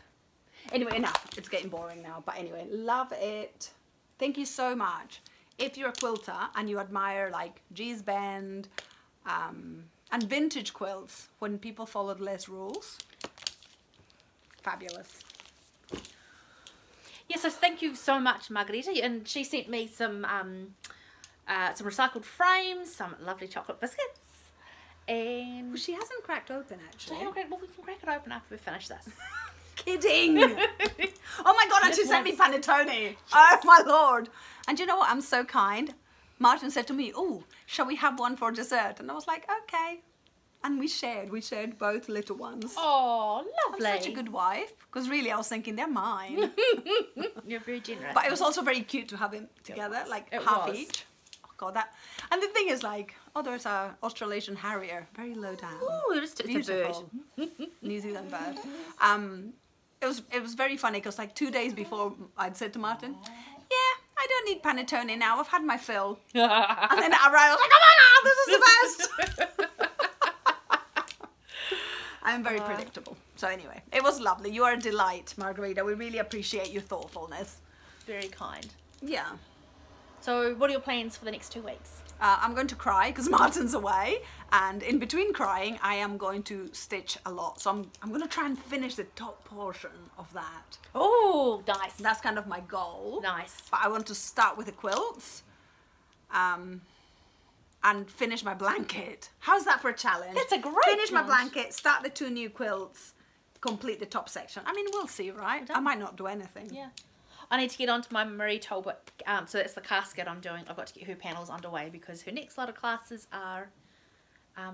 [SPEAKER 1] Anyway, enough. It's getting boring now. But anyway, love it. Thank you so much. If you're a quilter and you admire like G's Bend and vintage quilts when people followed less rules, fabulous.
[SPEAKER 2] Yeah, so thank you so much, Margarita. And she sent me some recycled frames, some lovely chocolate biscuits. And
[SPEAKER 1] well, she hasn't cracked open actually.
[SPEAKER 2] Well, we can crack it open after we finish this.
[SPEAKER 1] Kidding. Oh my God, and she sent me panettone. Oh my Lord. And you know what? I'm so kind. Martin said to me, oh, shall we have one for dessert? And I was like, okay. And we shared both little ones.
[SPEAKER 2] Oh,
[SPEAKER 1] I'm
[SPEAKER 2] lovely.
[SPEAKER 1] such a good wife, because really I was thinking they're mine.
[SPEAKER 2] You're very generous.
[SPEAKER 1] But it was also very cute to have them together, like
[SPEAKER 2] It
[SPEAKER 1] half
[SPEAKER 2] was.
[SPEAKER 1] each. Oh God, that. And the thing is, like, oh, there's a Australasian Harrier, very low down.
[SPEAKER 2] Ooh, it's a bird.
[SPEAKER 1] Beautiful. New Zealand bird. It was very funny because like 2 days before I'd said to Martin, yeah, I don't need panettone now. I've had my fill. And then I arrived, I was like, oh my God, this is the best. I'm very predictable. So anyway, it was lovely. You are a delight, Margarita. We really appreciate your thoughtfulness.
[SPEAKER 2] Very kind.
[SPEAKER 1] Yeah.
[SPEAKER 2] So what are your plans for the next 2 weeks?
[SPEAKER 1] I'm going to cry because Martin's away, and in between crying I am going to stitch a lot, so I'm going to try and finish the top portion of that.
[SPEAKER 2] Oh, nice.
[SPEAKER 1] That's kind of my goal.
[SPEAKER 2] Nice.
[SPEAKER 1] But I want to start with the quilts and finish my blanket. How's that for a challenge?
[SPEAKER 2] That's a great
[SPEAKER 1] Finish my
[SPEAKER 2] challenge.
[SPEAKER 1] blanket, start the 2 new quilts, complete the top section. I mean, we'll see, right? I might not do anything.
[SPEAKER 2] Yeah. I need to get onto my Marie Talbot, so that's the casket I'm doing. I've got to get her panels underway because her next lot of classes are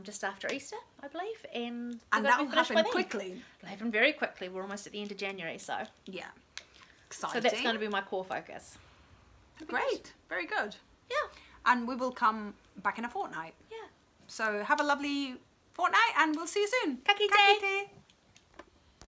[SPEAKER 2] just after Easter, I believe. And
[SPEAKER 1] that will happen quickly.
[SPEAKER 2] It'll happen very quickly. We're almost at the end of January, so.
[SPEAKER 1] Yeah. Exciting.
[SPEAKER 2] So that's going to be my core focus.
[SPEAKER 1] Great. Very good.
[SPEAKER 2] Yeah.
[SPEAKER 1] And we will come back in a fortnight.
[SPEAKER 2] Yeah.
[SPEAKER 1] So have a lovely fortnight and we'll see you soon.
[SPEAKER 2] Ka kite.
[SPEAKER 1] Ka kite.